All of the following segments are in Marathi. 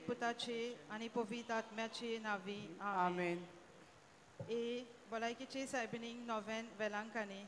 पुताचे आणि पवित्र आत्म्याचे नावी आमेन. ए भलायकेचे सायबिनींग नोवेन वेलांकानी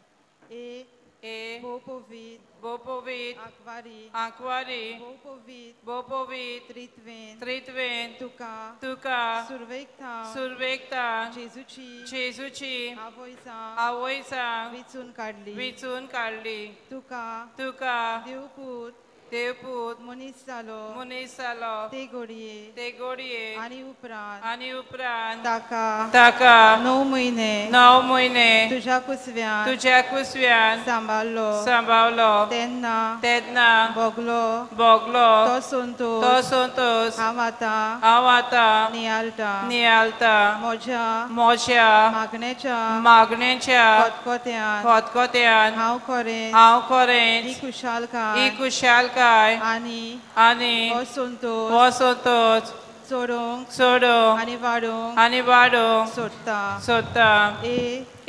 ए E भोव पवित Bopovit, आकवारी Aquari, भोव पवित Bopovit, त्रित्वेन Tritven, तुका Tuka, सुरवेकता Survekta, जेजूची Jesuchi, आवयसा Avoisa, विचून काढली Vitsun Kaldi, तुका Tuka, देवपूत Devput, मनीस जालो Munisalo, ते घडये Tegorie, आणि उपरांत Ani Upran, ताका Taka, 9 महिने 9 महिने, तुझ्या कुसव्यान तुझ्या कुसव्यान सांभाळलो सांभाळलो, तेन्ना तेन्ना भोगलो भोगलो, तो तो संतोष संतोष हांव आतां हांव आतां नियाळटा नियाळता म्हज्या मागणेच्या मागणेच्या खतखत्यान खतखत्यान हांव करेन हांव ही करेन खुशालकाय ही खुशालकाय आनी आनी हो संतोष हो संतोष सोडूंक सोडूंक आनी वाडूंक आनी वाडूंक सोदता सोदता.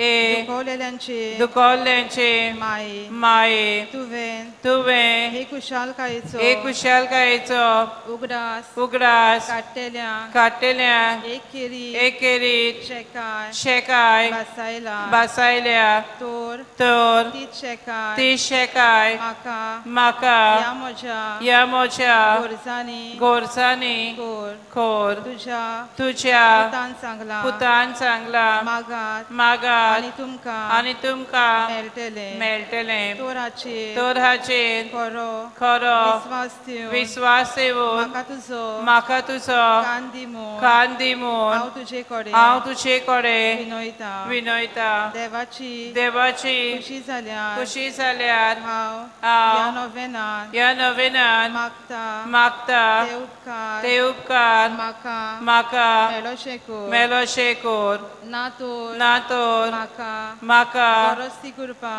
ए दुखवलेल्यांचे दुखवल्यांचे माये माये तुवें हे खुशालकायेचो एक खुशालकायेचो उगडास उगडास काडटेल्या काडटेल्या एक केरीत शेकाय शेकाय बसायला बसायल्या तोर तर तीच शेकाय ती शेकाय म्हाका या या म्हज्या गोरसांनी गोरसांनी कोर खोर तुझ्या तुझ्या सांगला पुतान सांगला मागात मागात आनी तुमकां मेळटले तोराचेर तोराचेर खरो विश्वास ठेवून म्हाका तुजो कान दिमून हांव तुजे कडेन विनयता. देवाची खुशी जाल्यार हांव ह्या नोवेनान मागता ते उपकार म्हाका मेलोशे कोर ना तर म्हाका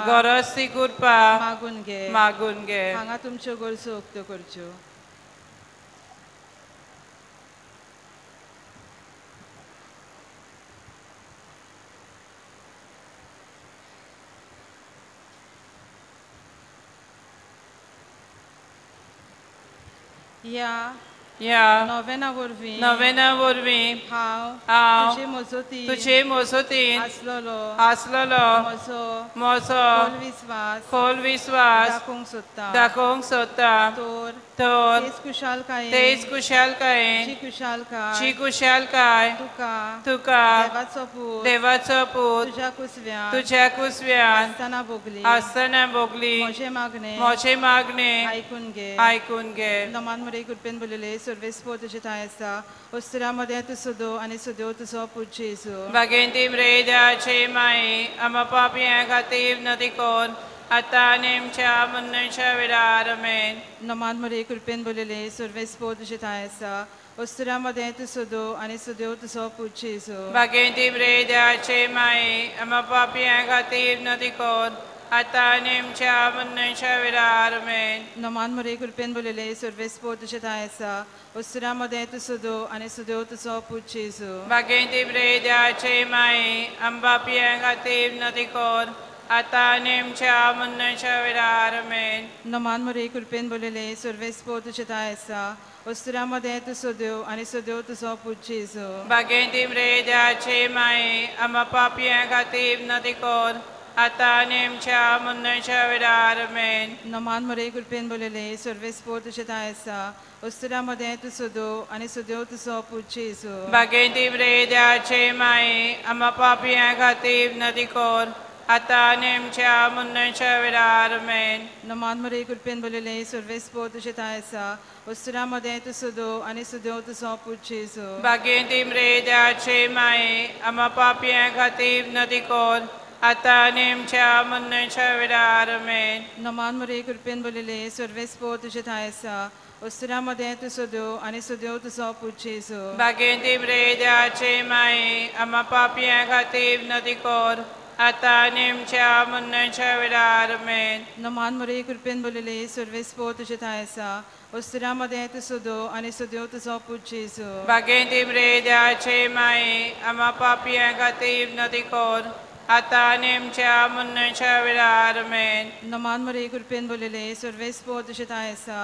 गरज ती करपा मागून घे. हांगा तुमच्यो गरजो उक्त करच्यो. या नोवेना वरवीं हांव तुजे मोजोतीन आसलोलो म्हजो खोल विश्वास दाखोवंक सोदता. तर तेच खुशालकायेन जी खुशालकाय तुका देवाचो पूत तुझ्या कुसव्यान आसतना भोगली म्हजे मागणे आयकून घे. नमान मुरे कृपेन बोलले सर्वेस्पो तुझे थाय आसा ओस्त्रामध्ये तू सुदो आणि सुदेव तुझो पूज जेजू Baginti mredace mai amapapia खातीर नदी कोर आता नेमच्या मुन्नच्या विरार आमेन. नमान मुरे कृपेन बोलले सर्वेस्पो तुझे थाय आसा ओस्त्रामध्ये तू सुदो आणि सुदेव तुझो पूज जेजू Baginti mredace mai amapapia खातीर नदी कोर आता नेमच्या मुन्नच्या विरार आमेन. नमान मुरे कृपेन बोलले सर्वेस्पो तुझे थाय आसा ओस्त्रामध्ये तू सुदो आणि सुदेव तुझो पूज जेजू Baginti mredace mai amapapia खातीर नदी कोर आता नेमच्या मुन्नच्या विरार आमेन. नमान मुरे कृपेन बोलले सर्वेस्पो तुझे थाय आसा ओस्त्रामध्ये तू सुदेव आणि सुदेव तुझो पूज जेजू Baginti mredace mai amapapia खातीर नदी कोर आता नेमच्या मुन्नच्या विरार आमेन. नमान मुरे कृपेन बोलले सर्वेस्पो तुझे थाय आसा ओस्त्रामध्ये तू सुदो आणि सुदेव तुझो पूज जेजू Baginti mredace mai amapapia खातीर नदी कोर आता नेमच्या मुन्नच्या विरार आमेन. नमान मुरे कृपेन बोलले सर्वेस्पो तुझे थाय आसा ओस्त्रामध्ये तू सुदो आणि सुदेव तुझो पूज जेजू Baginti mredace mai amapapia खातीर नदी कोर आता नेमच्या मुन्नच्या विरार आमेन. नमान मुरे कृपेन बोलले सर्वेस्पो तुझे थाय आसा ओस्त्रामध्ये तू सुदो आणि सुदेव तुझो पूज जेजू Baginti mredace mai amapapia खातीर नदी कोर आता नेमच्या मुन्नच्या विरार आमेन. नमान मुरे कृपेन बोलले सर्वेस्पो तुझे थाय आसा ओस्त्रामध्ये तू सुदो आणि सुदेव तुझो पूज जेजू Baginti mredace mai amapapia खातीर नदी कोर आता नेमच्या मुन्नच्या विरार आमेन. नमान मुरे कृपेन बोलले सर्वेस्पो तुझे थाय आसा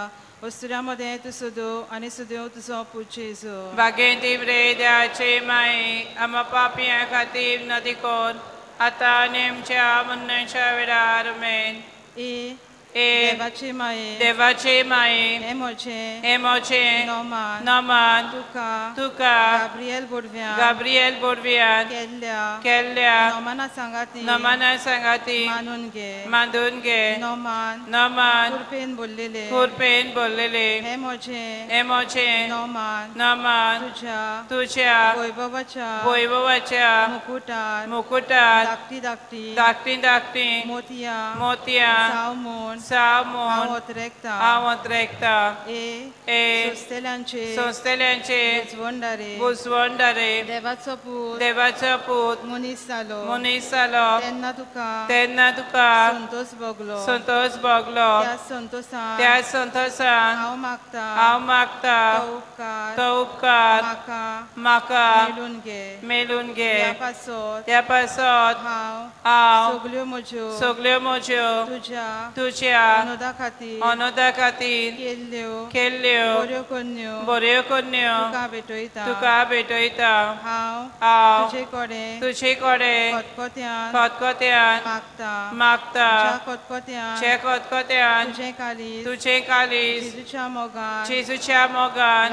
ओस्तुऱ्यामध्ये तू सोदो आनी सुदेव तुजो पुत जेजू बागेंती ब्रेद्याचे माये आम्हा पापियां खातीर नदी कोर आता आनी आमच्या मरणाच्या वेळार आमेन देवाचे माये देवाचे माये हे मोचे नोमान नमान तुका गाब्रिएल बोडव्यान केल्ल्या नोमाना सांगाती मानून घे नोमान कुरपेन बोललेले हे मोचे नोमान तुझ्या वैभवाच्या मुकुटार धाकटी मोतिया सावमोन हांव ओतरेकता सोंसतेल्यांचे बुजवंडारे देवाचो पूत मनीस जालो तेन्ना तुका संतोष भोगलो त्या संतोषान हांव मागता तो उपकार म्हाका मेलून घे त्या पासत हांव सगल्यो म्हज्यो तुझ्या अनोदा खातीर केल्ल्यो बऱ्यो कन्यो तुका भेटयता हांव तुजे कडेन खतखत्यान मागता जे खतखत्यान तुजे कालीज जेजूच्या मोगान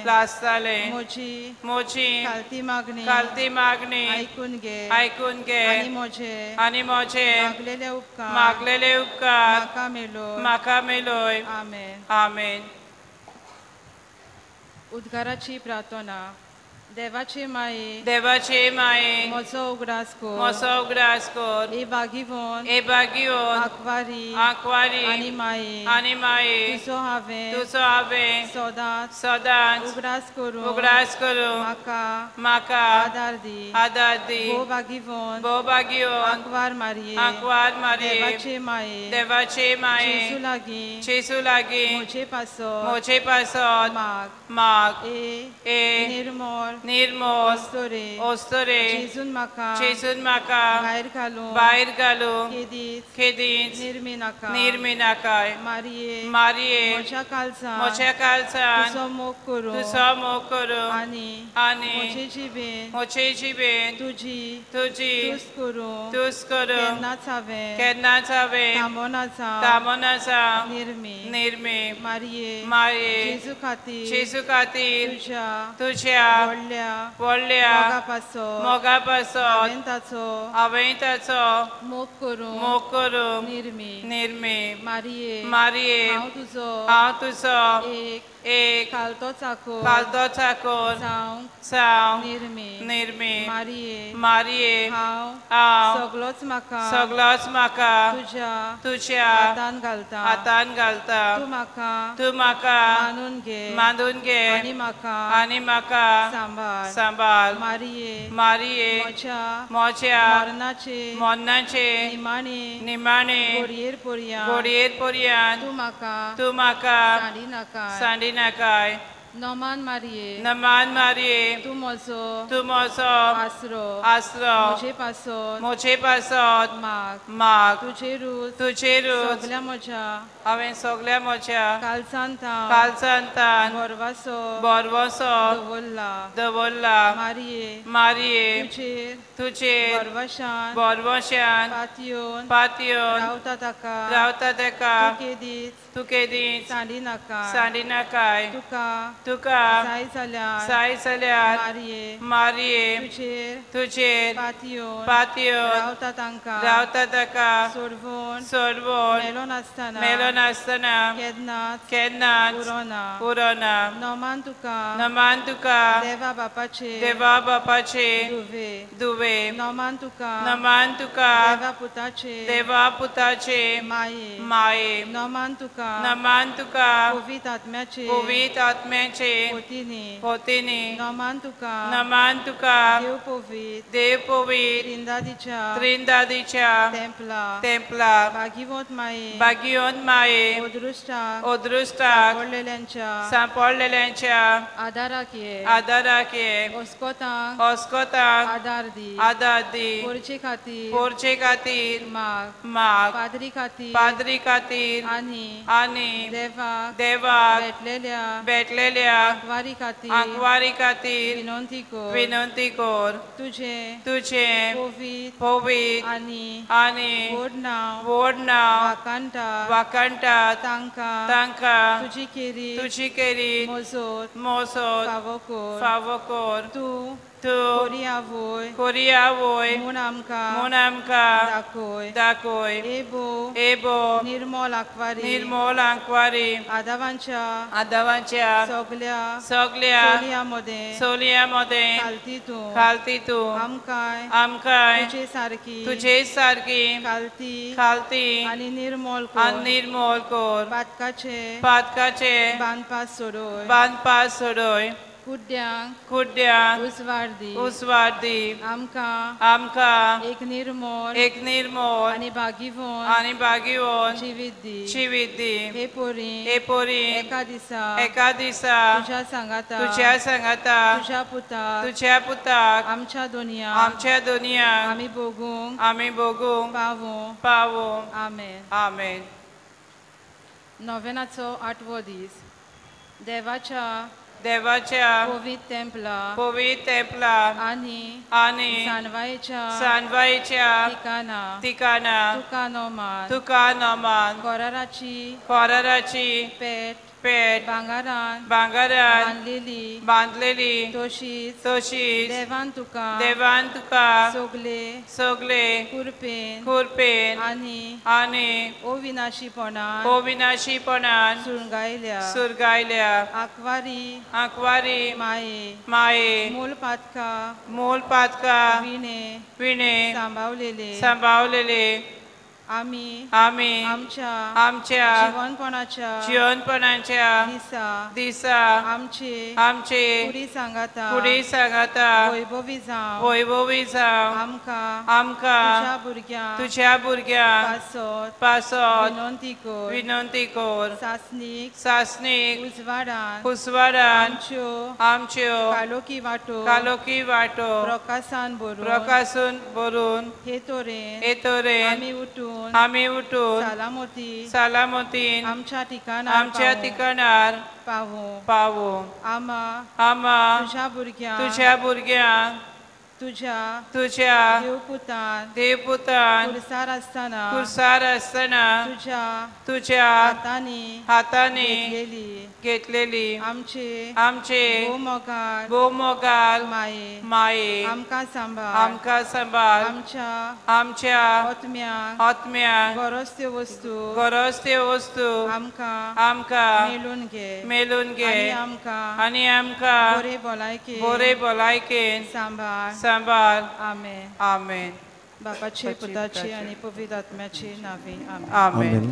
लासताले मोची खालती मागणी ऐकून घे आनी मोचे मागलेले उपकार म्हाका मेलोय आमेन. उद्गाराची प्रार्थना देवाचे माये म्हजो उगडास कोर ए बागीवोन आंकवारी आनी माये तुजो हांवें सदांच उगडास करूं म्हाका आदार दी भोव बागीवोन आंकवार मारये देवाचे माये जेजू लागीं म्हजे पासत माग निर्मोल ओस्तोरे जेजून म्हाका भायर घालूं केदींच निर्मिनाकाय मारये म्हज्या काळजान तुजो मोग करूं आनी म्हजे जिबेन तुजी तुज करूं केन्नाच हांवें थांबोना जावं निर्मी मारये जेजू खातीर तुज्या व्हडल्या मोगा पासत हांवें ताचो मोग करूं निर्मी मारये हांव तुजो एक कालतो चाकोर जावं निर्मी मारये हांव सगलोच म्हाका तुज्या हातान घालता तूं म्हाका मानून घे आनी म्हाका सांबाळ मारये म्हज्या मरणाचे निमाणे घडयेर पर्यंत तूं म्हाका सांडी नाकाय. नमान मारये तूं म्हजो आसरो म्हजे पासत माग तुजे रूच हांवें सगल्या म्हज्या कालसांतान बोरवोसो दवरला मारये तुजेर बोरवोशान पातयोन रावता ताका तूं केदींच सांडी नाकाय. तुका जाय जाल्यार मारये तुजेर पातयोन रावता ताका सोडवून मेलो नासतना केन्नाच उरोना. नमान तुका देवा बापाचे दुवे नमान तुका देवा पुताचे माये नमान तुका पवित आत्म्याचे पोतीनी पोतीनी नमान तुका नमान तुका देव पोवीत देव पोवीत त्रिंदादीच्या टेंपला भागीवंत माये ओदृष्टाक सांपडलेल्यांच्या आदाराक ये ओस्कोतांक आदार दी पोरचे खातीर माग पाद्री खातीर आनी देवाक भेटलेल्या आंकवारी खातीर विनंती कोर तुझे पवित आनी व्हड नांव वाकणटा तांका तुजी केरी मोसोत फावो कोर तू कोरिया वोय म्हूण आमकां दाखोय एबो निर्मल आंकवारी आदावांच्या सगल्या सोलया मदे खालती तू आमकां तुजे सारकी खालती आनी निर्मल कोर पातकाचे बांदपास सोडोय कुड्यांक उसवार्दी आमकां एक निर्मल आनी भागीवंत जिवीत दी हे पोरी एका दिसा तुज्या सांगाता तुज्या पुताक आमच्या दुनियाक आमी बोगूंक पावो आमेन. नोवेनाचो 8वो दीस देवाच्या पवित टेंपला आनी सानवायेच्या ठिकाणा तुका नोमान कोराराची पेट भांगारान बांदलेली तशीच देवान तुका सोगले कुरपेन आनी अविनाशीपणान सुरगायल्या आंकवारी माये मूल पातका विणे सांभाळलेले आमी आमच्या जीवनपणाच्या दिसा आमचे फुडी सांगाता वैभवी जावं आमकां तुज्या भुरग्यांक पासत विनंती कोर सासणीक उजवाडान आमच्यो कालोकी वाटो प्रकाशन भरून हे तोरेन आमी उठून सालामतीन आमच्या ठिकाणार पावो आमा तुज्या भुरग्यांक तुज्या देवपुतान कुर्सार आसतना तुज्या हातांनी घेतलेली आमचे बोमोगाल माये आमकां सांबाळ आमच्या आत्म्यांक गरज त्यो वस्तू आमकां मेलून घे आनी आमकां बरे भलायकेन सांबाळ आमेन. बापाचे पुताचे आणि पवित्र आत्म्याचे नावे आमेन.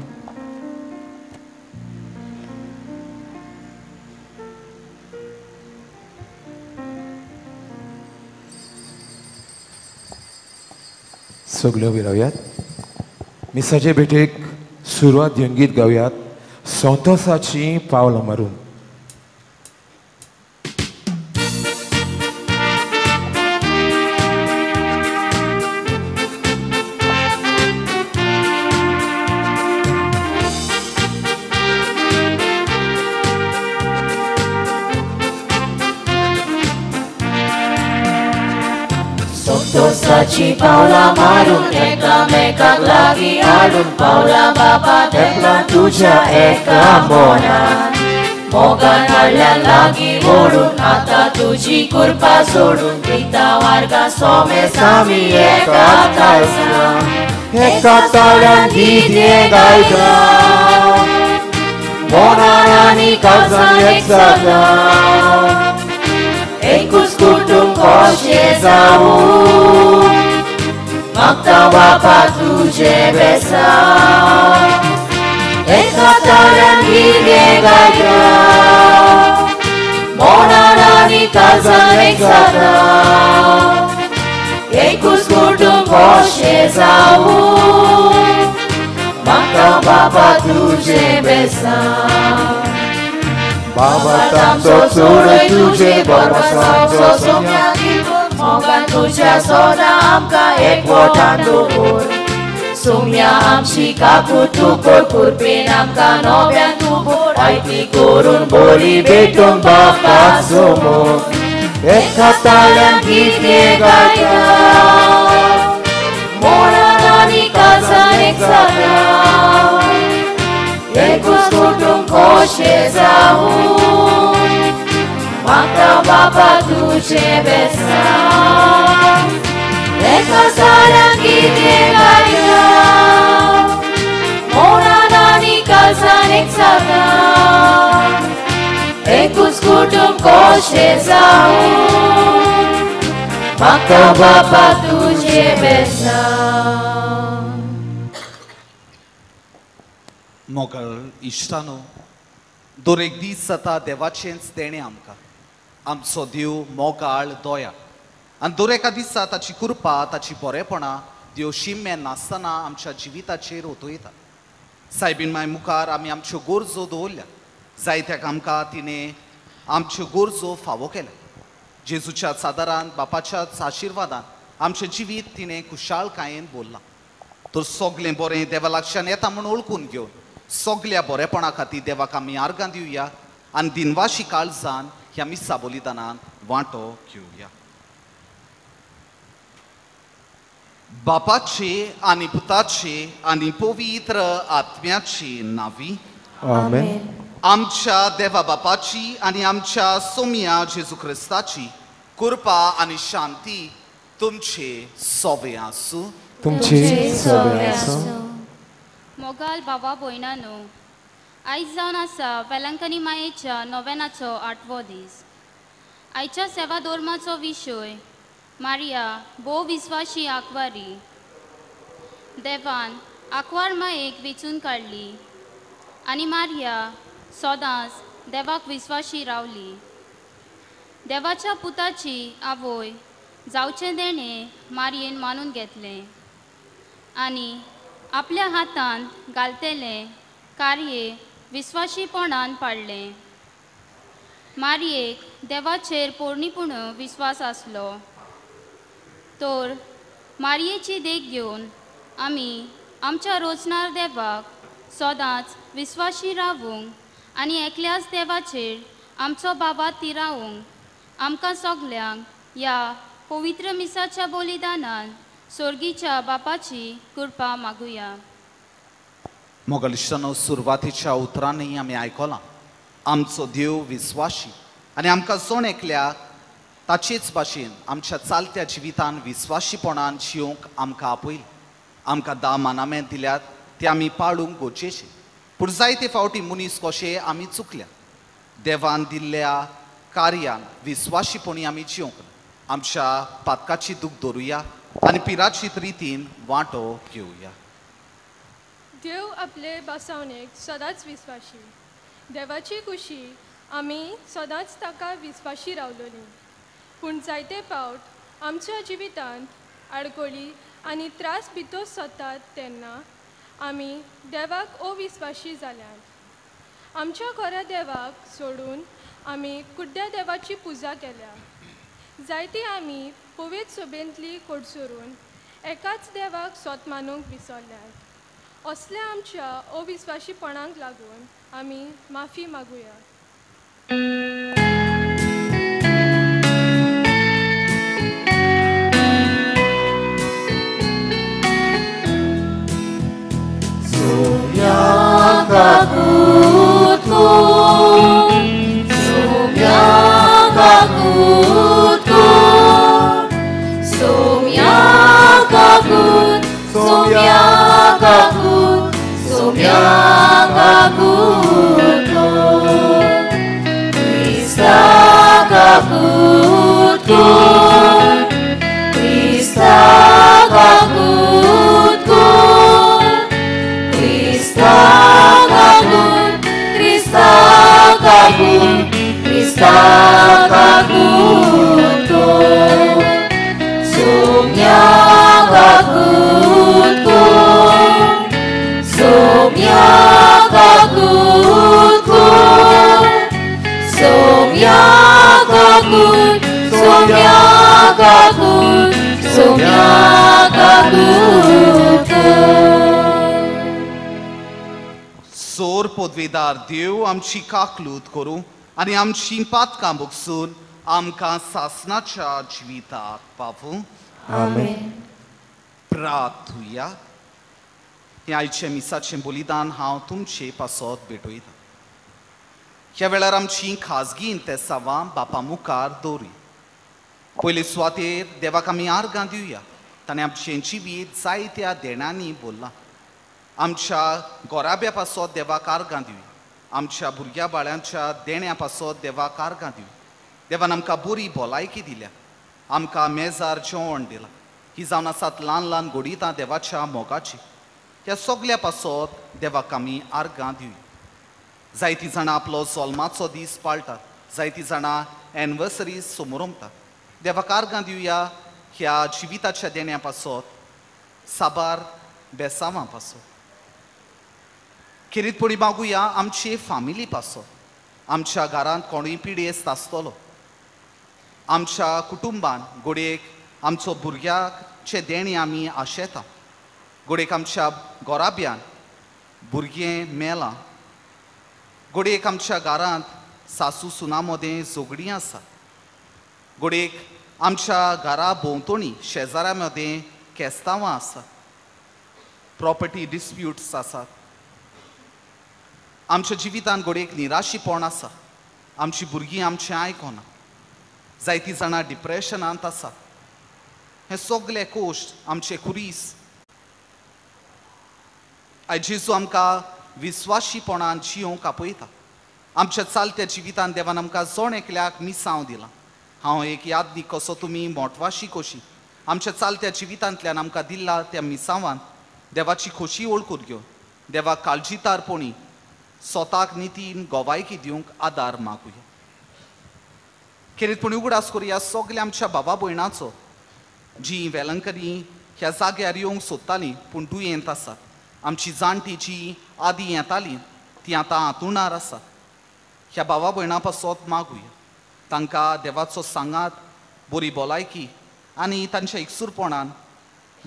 सगळ्यो विरावयात. मिसाचे भेटेक सुरवात दिवन गावयात. संतोसाची पावलां मारून. संतोसाची पावलां मारून एकामेकाक लागीं हाडून पावलां बाबा तेंपला तुज्या एका मोनान मोगान हाडल्यान लागीं ओडून आतां तुजी कृपा सोडून दिता वार्गा सोमे सामी एका ताळ्यान गीत हें गायता मोनान आनी काळजान एक जाता एकूच कुटुंब कशें जावूं मागता बापा तुजे बेसांव एका ताळ्यान गीत हें गायता मोनानी काळजान एक जाता एकूच कुटुंब कशें जावूं म्हाका बाबा तुजे बेसान बाबा तांचो चोडय तुजे बरसांचो सोम्या मोगान तुज्या सोदा आमकां एकवटान दवर सोम्या आमची काकू तूं कोर कुरपेन आमकां नव्यान तूं बोर आयती करून बोली भेटून बापाक समोर एका ताळ्यान कितें गायता मोनान आनी काळजान एक जाता एकूच कुटुंब कशें जावूं म्हाका बाबा तुजे बेसान एका ताळ्यान कितें गायता मोनान आनी काळजान एक जाता एकूच कुटुंब कशें जावूं म्हाका बाबा तुजे बेसान मोगल इश्टानो दर एक दीस जाता देवाचेंच देणें आमकां आमचो देव मोगाळ दोया आनी दर एका दिसा ताची कृपा ताची बरेपणां देव शिम्मे नासतना आमच्या जिविताचेर ओतयता सायबीण माय मुखार आमी आमच्यो गरजो दवरल्या जायत्याक आमकां तिणें आमच्यो गरजो फावो केल्या जेजूच्या सादारान बापाच्याच आशिर्वादान आमचें जिवीत तिणें खुशालकायेन भरलां तर सगलें बरें देवा लागच्यान येता म्हूण ओळखून घेवन सगल्या बरेपणा खातीर देवाक आमी आर्गां दिवया आनी दिनवाशी काळजान ह्या मिसा बलिदानान वांटो घेवया बापाचे आनी पुताचे आनी पवित्र आत्म्याची नांवी आमेन. आमच्या देवा बापाची आनी आमच्या सोम्या जेजू क्रिस्ताची कृपा आनी शांती तुमचे सोबे आसूं तुमची सवय आसूं. मोगाल बाबा भयणानो आयज जावन आसा वेलंकनी मायेच्या नोवेनाचो 8वो दीस आयच्या सेवा धोर्माचो विशय मारिया भोव विस्वाशी आंकवारी देवान आंकवार मायेक वेंचून काडली आनी मारिया सदांच देवाक विस्वाशी रावली देवाच्या पुताची आवय जावचें देणें मारयेन मानून घेतलें आनी आपल्या हातांत घालतेलें कार्य विस्वाशीपणान पाडलें मारयेक देवाचेर पोरणीपूण विस्वास आसलो तर मारयेची देख घेवन आमी आमच्या रोजनार देवाक सदांच विस्वाशी रावूंक आनी एकल्याच देवाचेर आमचो बाबा तिरावूंक आमकां सगल्यांक ह्या पवित्र मिसाच्या बलिदानान स्वर्गीच्या बापाची कृपा मागुया. मोगल इश्टानो सुरवातीच्या उतरांनी आमी आयकलां आमचो देव विस्वाशी आनी आमकां जण एकल्याक ताचेच भाशेन आमच्या चालत्या जिवितान विस्वाशीपणान जिवंक आमकां आपयलें आमकां 10 मानामें दिल्यात ते आमी पाळूंक गरजेचें पूण जायते फावटी मनीस कशे आमी चुकल्या देवान दिल्ल्या कार्यान विस्वाशीपणी आमी जिवंक आमच्या पातकाची दूख धरुया आनी पिराचीत रितीन वांटो घेवया. देव आपले बासावणेक सदांच विस्वाशी देवाची खुशी आमी सदांच ताका विस्वाशी रावलोली पूण जायते फावट आमच्या जिवितांत आडकोळी आनी त्रास भितर सतात तेन्ना आमी देवाक अविस्वाशी जाल्यात आमच्या खऱ्या देवाक सोडून आमी कुड्ड्या देवाची पुजा केल्या जायती आमी पवित्र सोबेंतली कोडसोरून एकाच देवाक सोत मानूंक विसरल्यात असल्या आमच्या अविस्वाशीपणाक लागून आमी माफी मागुया. थोर पदवेदार देव आमची काकलूत करूं आनी आमची पातकां भोगसून आमकां सासणाच्या जिविताक पावूं. आमेन. प्रार्थुया. हे आयचे मिसाचें बलिदान हांव तुमचे पासत भेटयतां. ह्या वेळार आमची खाजगी इंतेसांवां बापा मुखार दवरुया. पयले सुवातेर देवाक आमी आर्गां दिवया. ताणें आमचें जिवीत जायत्या देणांनी भरलां. आमच्या गोराब्या पासत देवाक आर्गां दिवया. आमच्या भुरग्या बाळ्यांच्या देण्या पासत देवाक आर्गां दिवया. देवान आमकां बरी भलायकी दिल्या. आमकां मेजार जेवण दिलां. ही जावन आसात ल्हान ल्हान घोडीतां देवाच्या मोगाची. ह्या सगल्या पासत देवाक आमी आर्गां दिवया. जायतीं जाणां आपलो जल्माचो दीस पाळटात. जायतीं जाणां एनिवर्सरी समारंभातात. देवाक आर्गां दिवया ह्या जिविताच्या देण्या पासत, साबार बेसांवां पासत. खेरीतपणी मागुया आमचे फामिली पासत. आमच्या घरांत कोणूय पिडेस्त आसतलो. आमच्या कुटुंबान घोडयेक आमचो भुरग्याचे देणी आमी आशेता. घोडयेक आमच्या गोराब्यान भुरगें मेलां. घोडयेक आमच्या घरांत सासू सुना मदें झगडीं आसा. घोडयेक आमच्या घरा भोंवतणी शेजाऱ्या मदें केस्तांवां आसात. प्रॉपर्टी डिस्प्यूट्स आसात. आमच्या जिवितान घोडयेक निराशीपण आसा. आमची भुरगीं आमचें आयकना. जायतीं जाणां डिप्रेशनांत आसात. हे सगळे कोश्ट आमचे खुरीस आयज जेजू आमकां विस्वाशीपणान जियोंक आपयता. आमच्या चालत्या जिवितान देवान आमकां जण एकल्याक मिसांव दिलां. हांव एक यादनी कसो तुमी मोटवाशी कशी आमच्या चालत्या जिवितांतल्यान आमकां दिला त्या मिसांवान देवाची खोशी वळखून घेवन देवाक काळजीतारपणी स्वताक नितीन गोवायकी दिवंक आदार मागुया. खेरीतपणी उगडास करुया सगल्या आमच्या बाबा भयणांचो जीं वेलंकनी ह्या जाग्यार येवंक सोदतालीं पूण दुयेंत आसात. आमची जाणटी जीं आदीं येतालीं तीं आतां हांतरुणार आसात. ह्या भावा भयणां पासत मागुया. तांकां देवाचो सांगात, बरी भलायकी आनी तांच्या एकसूरपणान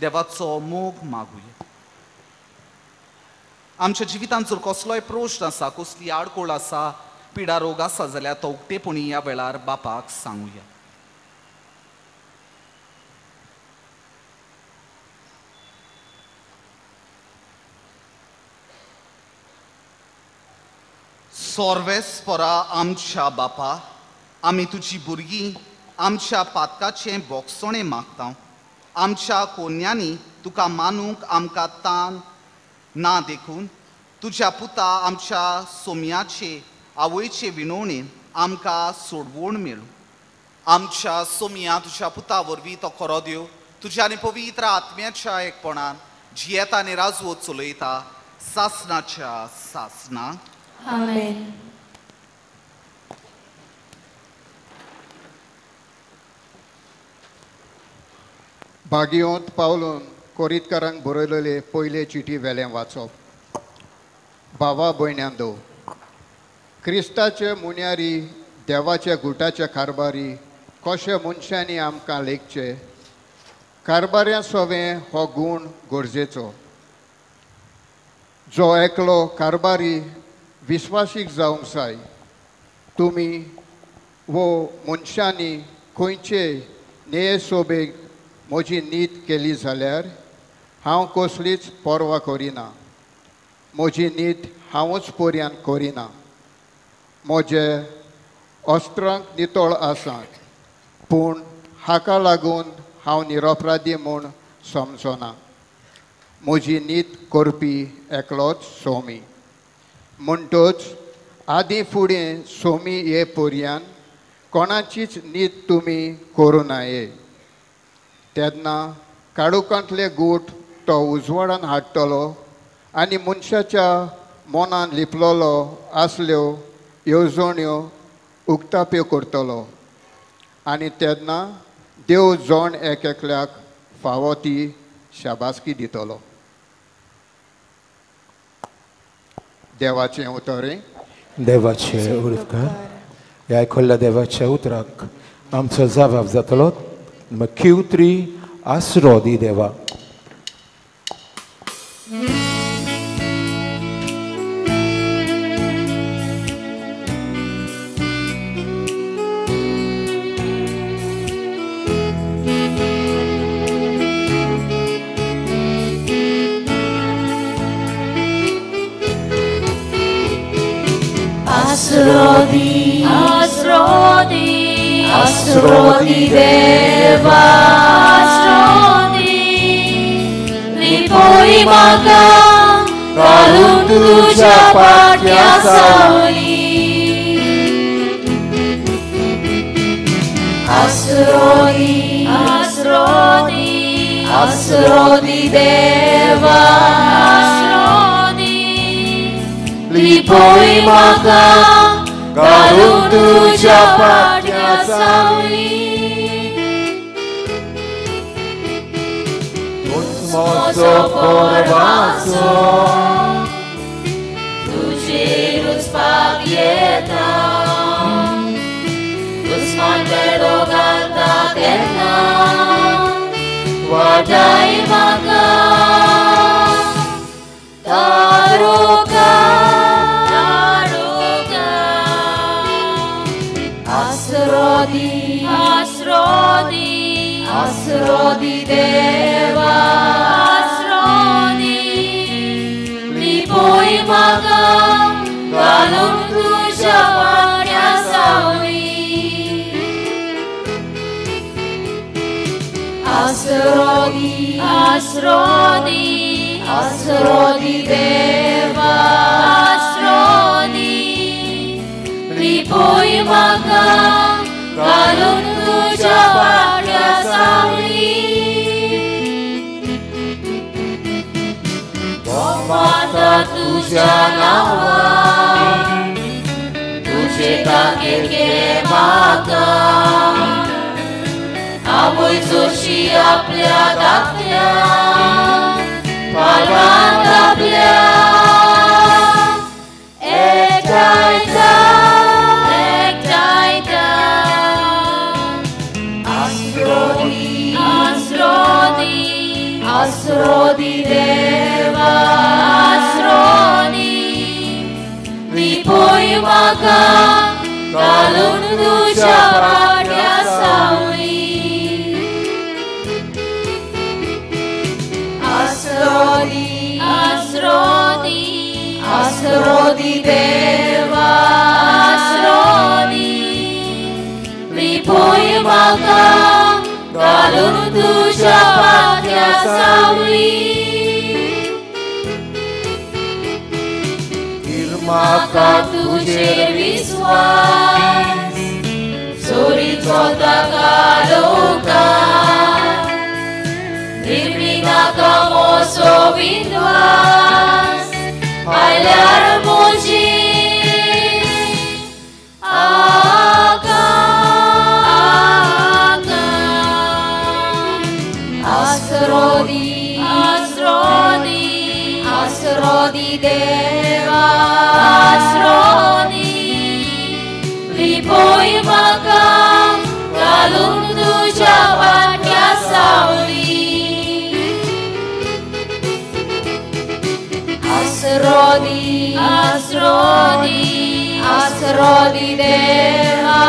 देवाचो मोग मागुया. आमच्या जिवितांत जर कसलोय प्रश्न आसा, कसली आडकोळ आसा, पिडा रोग आसा जाल्यार तो उक्तेपणी ह्या वेळार बापाक सांगुया. सर्वेस्परा आमच्या बापा, आमी तुजी भुरगीं आमच्या पातकाचें बोगसणें मागता. आमच्या कोन्यांनी तुका मानूंक आमकां तान ना देखून तुज्या पुता आमच्या सोमयाचे आवयचे विणवणेन आमकां सोडवण मेळूं. आमच्या सोमया तुज्या पुता वरवीं तो खरो देव तुज्या आनी पवित्र आत्म्याच्या एकपणान जियेता आनी राजवत चलयता सासणाच्या सासना. आमेन. भागयोंत पावलून कोरीतकारांक बरयलेले पयले चिटी वेलें वाचप. भावा भयण्यांदो, क्रिस्ताचे मुन्यारी देवाच्या गुटाच्या कारबारी कशे मनशांनी आमकां लेखचे. कारबाऱ्या सोवें हो गूण गरजेचो. जो एकलो कारबारी विस्वासीक जावंक जाय. तुमी वो मनशांनी खंयचे नेये सोबेक म्हजी नीत केली जाल्यार हांव कसलीच पर्वा करिना. म्हजी नीत हांवूच पर्यान करिना. म्हजे अस्त्रांक नितळ आसात पूण हाका लागून हांव निरपराधी म्हूण समजना. म्हजी नीत करपी एकलोच सोमी. म्हणटच आदीं फुडें सोमी ये पर्यान कोणाचीच नीत तुमी करूं नये. तेन्ना काडुकांतले गूट तो उजवाडान हाडटलो आनी मनशाच्या मनान लिपलोलो आसल्यो येवजण्यो उक्ताप्यो करतलो. आनी तेन्ना देव जण एकल्याक फावो ती शाबासकी दितलो. देवाचें उतरें. देवाचे उरकार. ह्या आयकल्ल्या देवाच्या उतराक आमचो जबाब जातलो. किवत्री आसरो दी देवा. Asrodi Deva, Asrodi, lipoi maga, kalung tuja patya sauli. Asrodi, Asrodi, Asrodi Deva, Asrodi, lipoi maga, kalung tuja patya sauli. Mozo porvaso, Tuji ruspagieta, Tusmandelo ganta tena, Wadai maga, Taruga, Taruga, Asrodi, Asrodi, Asrodi Deva, Asrodi, lipoi maga, kalung tuja patya sauli. Asrodi, Asrodi, Asrodi Deva, Asrodi, lipoi maga, kalung tuja patya sauli. Mata tuja nawa, tuje kakek ke maga, Amoi zoshi aplia daklia, palmanda plia, ektaita, ektaita. Asrodi, Asrodi, Asrodi Deva, Asrodi, lipoi maga, kalung tuja patya sauli. Asrodi, Asrodi, Asrodi Deva, Asrodi, lipoi maga, kalung tuja patya sauli. Irmaka Tuje viswas, suri chota kaloka, Nirvina kamoso vindwas, ailar moji, aga, aga. Asrodi, Asrodi, Asrodi Deva, Asrodi, lipoi maga, kalung tuja patya sauli. Asrodi, Asrodi, Asrodi Deva,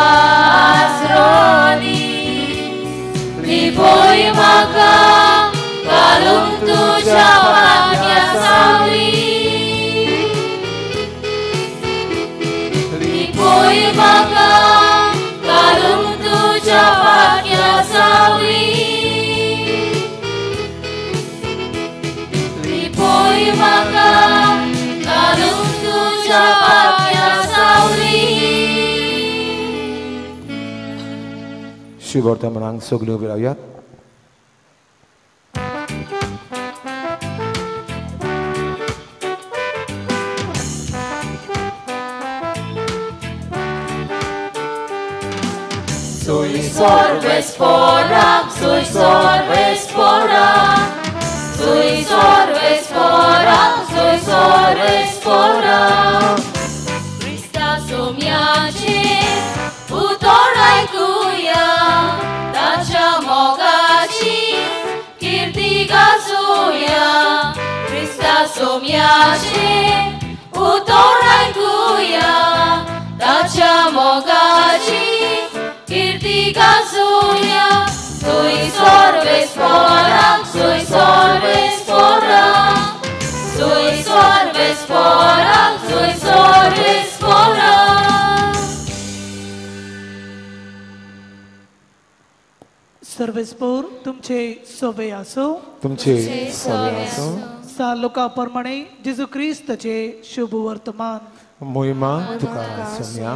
Asrodi, lipoi maga, kalung tuja patya sauli. Lipoi maga, kalung tuja patya sauli. Lipoi maga, kalung tuja patya sauli. Süvörte menang soglo vilayat. Sui sorves foram, sui sorves foram, sui sorves foram, sui sorves foram. Krista somiaci, utorai kuya, tacha mogaci, kirtiga suya. Krista somiaci, utorai kuya, tacha mogaci, kirtiga suya. Sui sorves foram, sui sorves foram, sui sorves foram, sui sorves foram. सर्वेस्पोर तुमचे सोबे असो. तुमचे सवे असो. सा लोकांप्रमाणे जेजू क्रिस्ताचे शुभ वर्तमान. मोहिमा तुका सोम्या.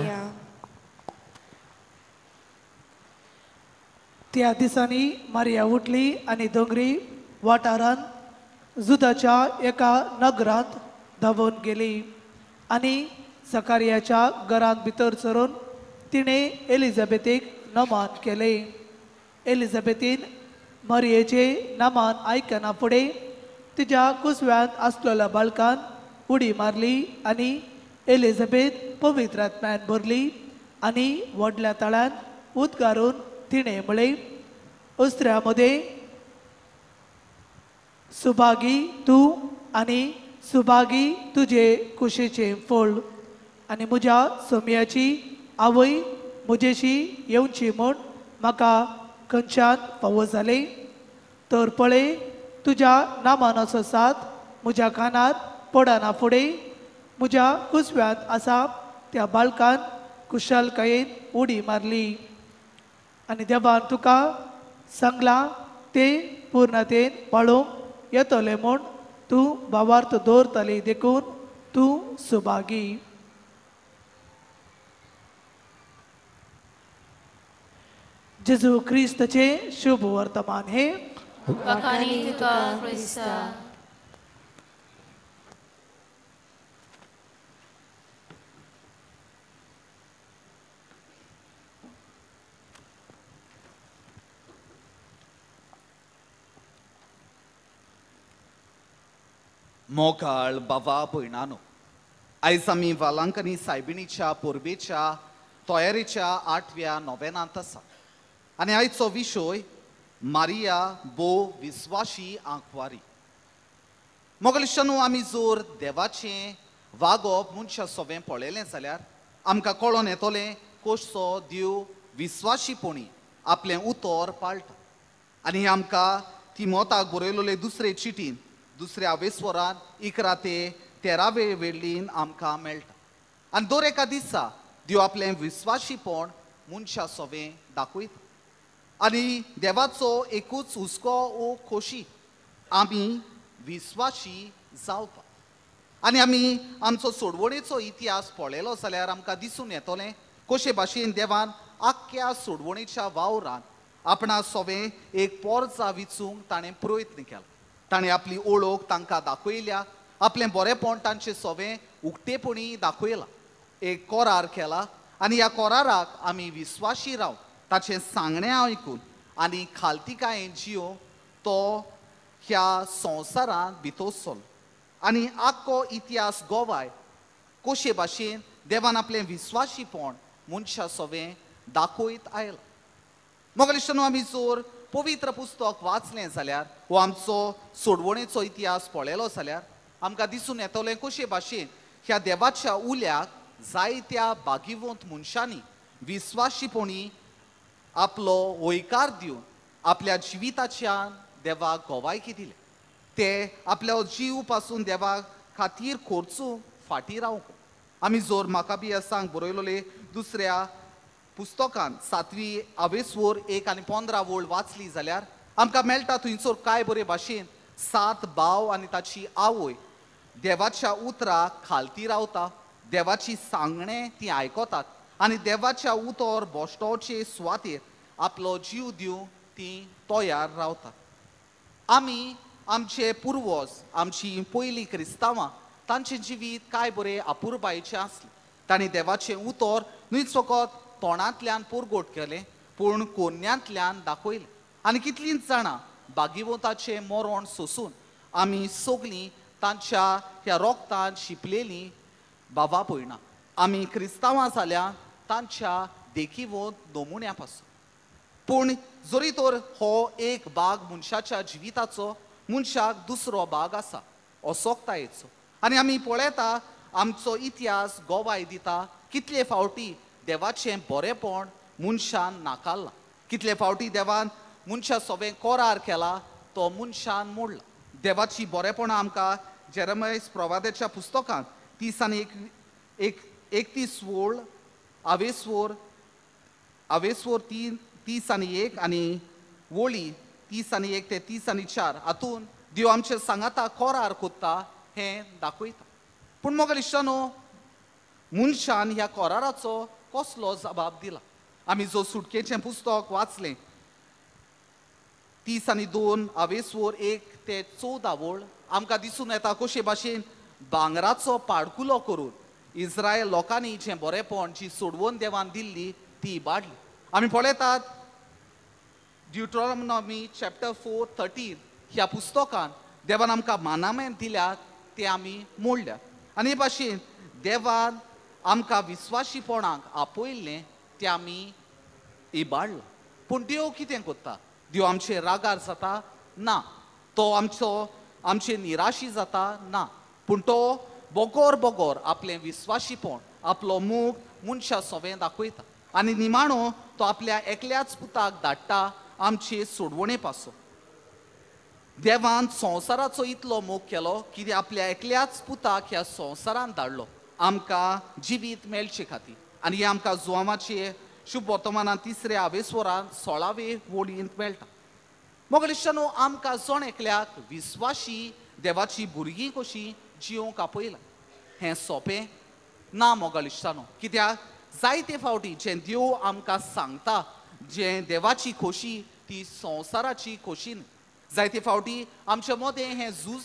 त्या दिसांनी मारिया उठली आणि दोंगरी वाठारांत जुदाच्या एका नगरांत धांवून गेली आणि सकारियाच्या घरांत भितर सरून तिणे एलिझाबेथीक नमान केले. एलिझाबेथीन मारियेचे नमान आयकना फुडें तिच्या कुसव्यांत आसलेल्या बाळकान उडी मारली आणि एलिझाबेथ पवित्र आत्म्यान भरली आणि व्हडल्या तळ्यान उदगारून तिणे म्हळे, उस्त्र्यामध्ये सुभागी तूं आणि सुभागी तुझे कुशीचे फळ. आणि म्हज्या सोम्याची आवय म्हजेशी येवची म्हूण म्हाका खंयच्यान फावो जाले. तर पळय, तुज्या नामानाचो साथ म्हज्या कानार पडना फुडें म्हज्या कुसव्यांत आसा त्या बाळकान कुशलकायेन उडी मारली. आणि देवान तुका सांगला ते पूर्णतेन पाळूंक येतले म्हूण तूं भावार्थ दवरतली देखून तूं सुभागी. जेजू क्रिस्ताचे शुभ वर्तमान हे. वखाणी तुका क्रिस्ता. मोगाळ बाबा भयणानो, आयज आमी वालांकनी सायबिणीच्या पोरबेच्या तयारेच्या 8व्या नोवेनांत आसा आनी आयचो विशय मारिया बो विस्वाशी आंखवारी. मोगलिशानू, आमी जोर देवाचें वागप मनशा सोबें पळयलें जाल्यार आमकां कळोन येतलें कसो देव विस्वाशीपणी आपलें उतर पाळटा. आनी आमकां तिमोथाक बरयलोले दुसरे चिटीन दुसऱ्या वेस्वरान 11 ते 13 वेळीन आमकां मेळटा. आनी दर एका दिसा देव आपलें विस्वाशीपण मनशा सोबें दाखयता. आनी देवाचो एकूच हुस्को ओ खोशी आमी विस्वाशी जावपा. आनी आमी आमचो सोडवणेचो इतिहास पळयलो जाल्यार आमकां दिसून येतलें कशे भाशेन देवान आख्ख्या सोडवणेच्या वावरान आपणा सोबें एक पोरजा विचूंक ताणें प्रयत्न केलो. ताणें आपली ओळख तांकां दाखयल्या, आपलें बरेपण तांचे सोबें उक्तेपणी दाखयलां, एक करार केला आनी ह्या कराराक आमी विस्वाशी राव ताचें सांगणें आयकून आनी खालतिकायेन जियो तो ह्या संवसारांत भितरसलो. आनी आख्खो इतिहास गोवाय कशे भाशेन देवान आपलें विस्वाशीपण मनशा सोबें दाखयत आयलां. मोगलिशानू, आमी जोर पवित्र पुस्तक वाचलें जाल्यार वो आमचो सोडवणेचो इतिहास पळयलो जाल्यार आमकां दिसून येतलें कशे भाशेन ह्या देवाच्या उल्याक जायत्या भागिवंत मनशांनी विस्वाशीपणी आपलो वैकार दिवन आपल्या जिविताच्यान देवाक गोवायकी दिले. ते आपलो जीव पासून देवा खातीर खर्चूंक फाटीं रावंक. आमी जोर माकाबियासांक बरयलोले दुसऱ्या पुस्तकान 7वी आवेसवर 1 आनी 15 वळ वाचली जाल्यार आमकां मेळटा थंयसर काय बरे भाशेन 7 भाव आनी ताची आवय देवाच्या उतराक खालती रावता, देवाची सांगणें ती आयकतात आनी देवाच्या उतर बोश्टोचे सुवातेर आपलो जीव दिवंक ती तयार रावतात. आमी आमचे पुर्वज, आमची पयलीं क्रिस्तांवां, तांचें जिवीत काय बरें अपुरबायेचें आसलें. तांणी देवाचें उतर न्हयच फकत तोंडांतल्यान पुरगोट केलें पूण कोन्यांतल्यान दाखयलें. आनी कितलींच जाणां भागिवंताचें मरण सोंसून आमी सगलीं तांच्या ह्या रोगतान शिंपलेलीं बाबा भयणां. आमी क्रिस्तांवां जाल्यार तांच्या देखीवंत नमुन्या पासून. पूण जरी तर हो एक भाग मनशाच्या जिविताचो, मनशाक दुसरो भाग आसा असोक्तायेचो. आनी आमी पळयता आमचो इतिहास गोवाय दिता कितले फावटी देवाचें बरेपण मनशान नाकारलां, कितले फावटी देवान मनशा सोबें करार केला तो मनशान मोडला. देवाची बरेपणां आमकां जेरेमिया प्रवाद्याच्या पुस्तकांत 30 आनी 31 वळ आवेसवर 30 आनी 1 आनी वोळी 30:1 ते 30:4 हातून देव आमचे सांगाता कोरार कोत्ता हें दाखयता. पूण मोगल इश्टानो, मनशान ह्या कोराराचो कसलो जबाब दिला? आमी जो सुटकेचें पुस्तक वाचलें 30:2 हावेसवर 1 ते 14 वोळ आमकां दिसून येता कशे भाशेन भांगराचो पाडकुलो करून इस्रायल लोकांनी जें बरेपण जी सोडवून देवान दिल्ली ती इबाडली. आमी पळयतात ड्युटरॉनॉमी चॅप्टर 4:13 ह्या पुस्तकान देवान आमकां मानामें दिल्यात तें आमी मोडल्यात. आनी हे भाशेन देवान आमकां विस्वाशीपणाक आपयल्लें तें आमी इबाडलां. पूण देव कितें कोत्ता? देव आमचे रागार जाता? ना. तो आमचे निराशी जाता? ना. पूण तो बोगोर आपलें विस्वाशीपण आपलो मोग मनशा सोबें दाखयता आनी निमाणो तो आपल्या एकल्याच पुताक धाडटा आमचे सोडवणे पासो. देवान संवसाराचो इतलो मोग केलो की आपल्या एकल्याच पुताक ह्या संवसारान धाडलो आमकां जिवीत मेळचे खातीर. आनी हे आमकां जुवामाचे शुभ वर्तमानांत 3 हावेसवरांत 16 वोळींत मेळटा. मोगल इश्टानो, आमकां जण एकल्याक विस्वाशी देवाची भुरगीं कशीं जिवंक आपयला हें सोंपें ना मोगल इश्टानो. कित्याक जायते फावटी जें देव आमकां सांगता जें देवाची खोशी ती संवसाराची खोशी न्ही. जायते फावटी आमचे मदें हें झूज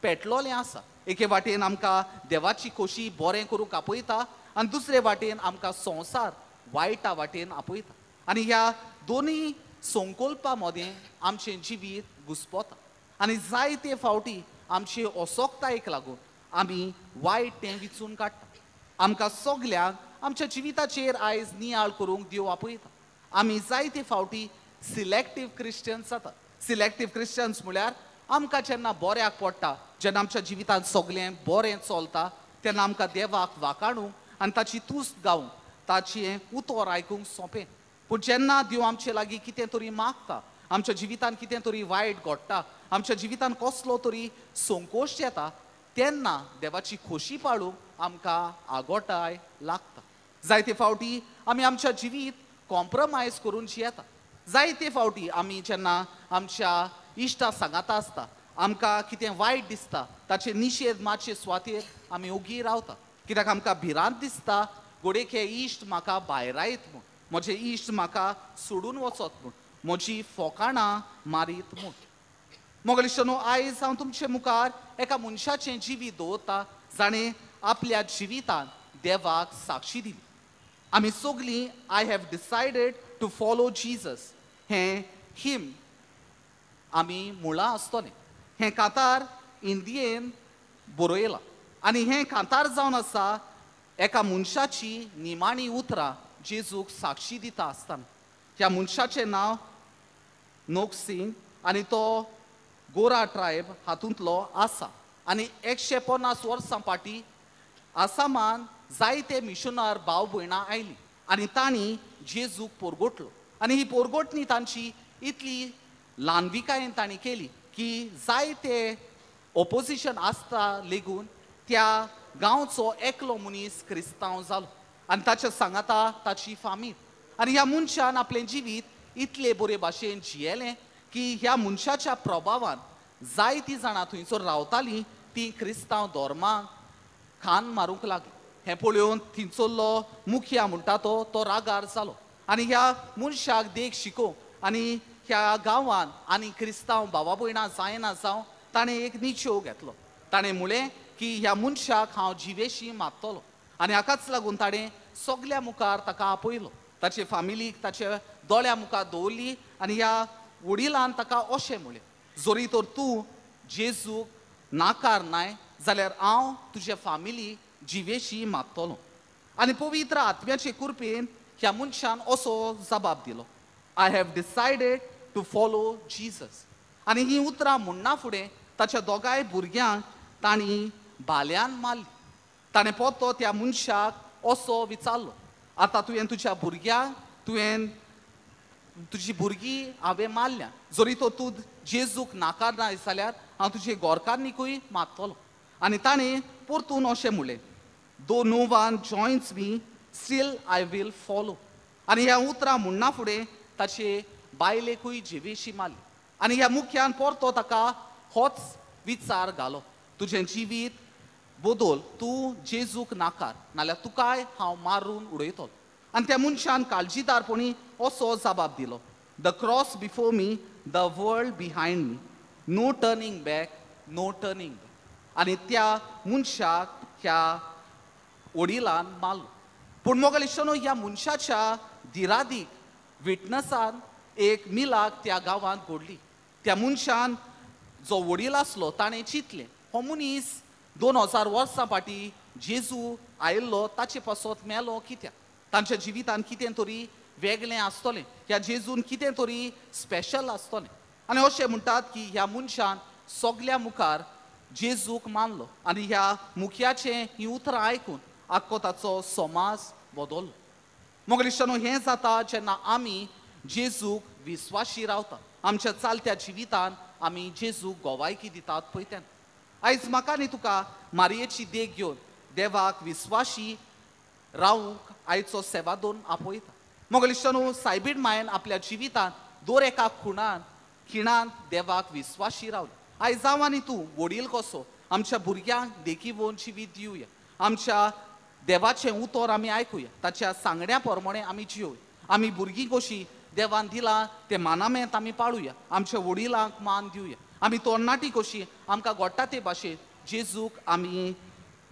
पेटलोलें आसा. एके वाटेन आमकां देवाची खोशी बरें करूंक आपयता आनी दुसरे वाटेन आमकां संवसार वायटा वाटेन आपयता. आनी ह्या दोनूय संकल्पा मदें आमचें जिवीत घुस्पोता. आनी जायते फावटी आमचे असोकतायेक लागून आमी वायट तें विचून काडटा. आमकां सगल्यांक आमच्या जिविताचेर आयज नियाळ करूंक देव आपयता. आमी जायते फावटी सिलेक्टीव क्रिश्चन्स जाता. सिलेक्टीव क्रिश्चन्स म्हळ्यार आमकां जेन्ना बऱ्याक पडटा, जेन्ना आमच्या जिवितांत सगळें बरें चलता तेन्ना आमकां देवाक वाखाणूंक आनी ताची तुस्त गावूंक ताचें उतर आयकूंक सोंपें. पूण जेन्ना देव आमचे लागीं कितें तरी मागता, आमच्या जिवितांत कितें तरी वायट घडटा, आमच्या जिवितांत कसलो तरी संकोश येता, तेन्ना देवाची खोशी पाळूंक आमकां आगोटाय लागता. जायते फावटी आमी आमच्या जिवीत कॉम्प्रमायज करून जियेता. जायते फावटी आमी जेन्ना आमच्या इश्टा सांगाता आसता, आमकां कितें वायट दिसता ताचे निशेध मातशे सुवातेर आमी ओगी रावता. कित्याक आमकां भिरांत दिसता घोडेक हे इश्ट म्हाका भायरायत म्हूण, म्हजे इश्ट म्हाका सोडून वचत म्हूण, म्हजी फोकाणां मारीत म्हूण. मोगल इश्टानो, आयज हांव तुमचे मुखार एका मनशाचें जिवीत दवरता जाणें आपल्या जिवितांत देवाक साक्षी दिली. आमी सगलीं I have decided to follow Jesus हें हिम आमी मुळां आसतलें. हें कांतार हिंदीन बरयलां आनी हें कांतार जावन आसा एका मनशाची निमाणी उतरां जेजूक साक्षी दिता आसतना. ह्या मनशाचें नांव नोक सिंग आनी तो गोरा ट्रायब हातूंतलो आसा. आनी 150 वर्सां फाटीं आसामान जायते मिशनर भाव भयणां आयलीं आनी तांणी जेजूक पोरगोटलो. आनी ही पोरगोटणी तांची इतली ल्हानविकायेन तांणी केली की जायते ऑपोजिशन आसता लेगून त्या गांवचो एकलो मनीस क्रिस्तांव जालो आनी ताच्या सांगाता ताची फामील. आनी ह्या मनशान आपलें जिवीत इतले बरे भाशेन जियेलें की ह्या मनशाच्या प्रभावान जायतीं जाणां थंयसर रावतालीं तीं क्रिस्तांव धर्माक खान मारूंक लागलीं. हें पळोवन थंयसरलो मुखिया म्हणटा तो रागार जालो आनी ह्या मनशाक देख शिकोवंक आनी ह्या गांवांत आनी क्रिस्तांव भावा भयणां जायना जावं ताणें एक निश्चय घेतलो. ताणें म्हळें की ह्या मनशाक हांव जिवेशी मागतलो आनी हाकाच लागून ताणें सगल्या मुखार ताका आपयलो. ताचे फामिलीक ताच्या दोळ्या मुखार दवरली आनी ह्या वडिलान ताका अशें म्हळें, जरी तर तूं जेजूक नाकारनाय जाल्यार हांव तुजे फामिली जिवेशी मागतलो. आनी पवित्र आत्म्याचे कृपेन ह्या मनशान असो जबाब दिलो, I have decided to follow Jesus. आनी ही उतरां म्हणना फुडें ताच्या दोगांय भुरग्यांक तांणी भाल्यान मारली. ताणें पोतो त्या मनशाक असो विचारलो, आतां तुवें तुज्या भुरग्यांक तुजी भुरगीं हांवें मारल्या, जरी तो तूं जेजूक नाकारना जाल्यार हांव तुजे गोरकान्नीकूय मागतलो. आनी ताणें परतून अशें म्हणलें, though no one joins me still I will follow. आनी ह्या उतरां म्हणना फुडें ताचे बायलेकूय जिवेशी मारली आनी ह्या मुख्यान परतो ताका होच विचार घालो तुजें जिवीत बदल तूं जेजूक नाकार नाल्यार तुकाय हांव मारून उडयतलो आनी त्या मनशान काळजीदारपणी असो जबाब दिलो the cross before me the world behind me no turning back no turning back आनी त्या मनशाक ह्या वडिलान मारलो पूण मोगल इश्टानो ह्या मनशाच्या धिरादीक विटनसान एक मिलाक त्या गांवांत घडली त्या मनशान जो वडील आसलो ताणें चिंतलें हो मनीस 2000 वर्सां फाटीं जेजू आयिल्लो ताचे पासत मेलो कित्याक तांच्या जिवितान कितें तरी वेगळें आसतलें ह्या जेजून कितें तरी स्पेशल आसतलें आनी अशें म्हणटात की ह्या मनशान सगल्या मुखार जेजूक मानलो आनी ह्या मुख्याचें ही उतरां आयकून आख्खो ताचो समाज बदललो मोगल इश्टानो हें जाता जेन्ना आमी जेजूक विस्वाशी रावता आमच्या चालत्या जिवितान आमी जेजूक गोवायकी दितात पळय तेन्ना आयज म्हाका आनी तुका मारयेची देख घेवन देवाक विस्वाशी रावूंक आयचो सेवादोन आपयता मोगल इश्टानो सायबीण मायन आपल्या जिवितान दर एका खिणान देवाक विस्वाशी रावली आयज हांव आनी तूं वडील कसो आमच्या भुरग्यांक देखी भोवन जिवीत दिवया आमच्या देवाचें उतर आमी आयकुया ताच्या सांगण्या प्रमाणे आमी जियोया आमी भुरगीं कशीं देवान दिलां तें मानामेंत आमी पाळुया आमच्या वडिलांक मान दिवया आमी तरणाटी कशीं आमकां घडटा ते भाशेन जेजूक आमी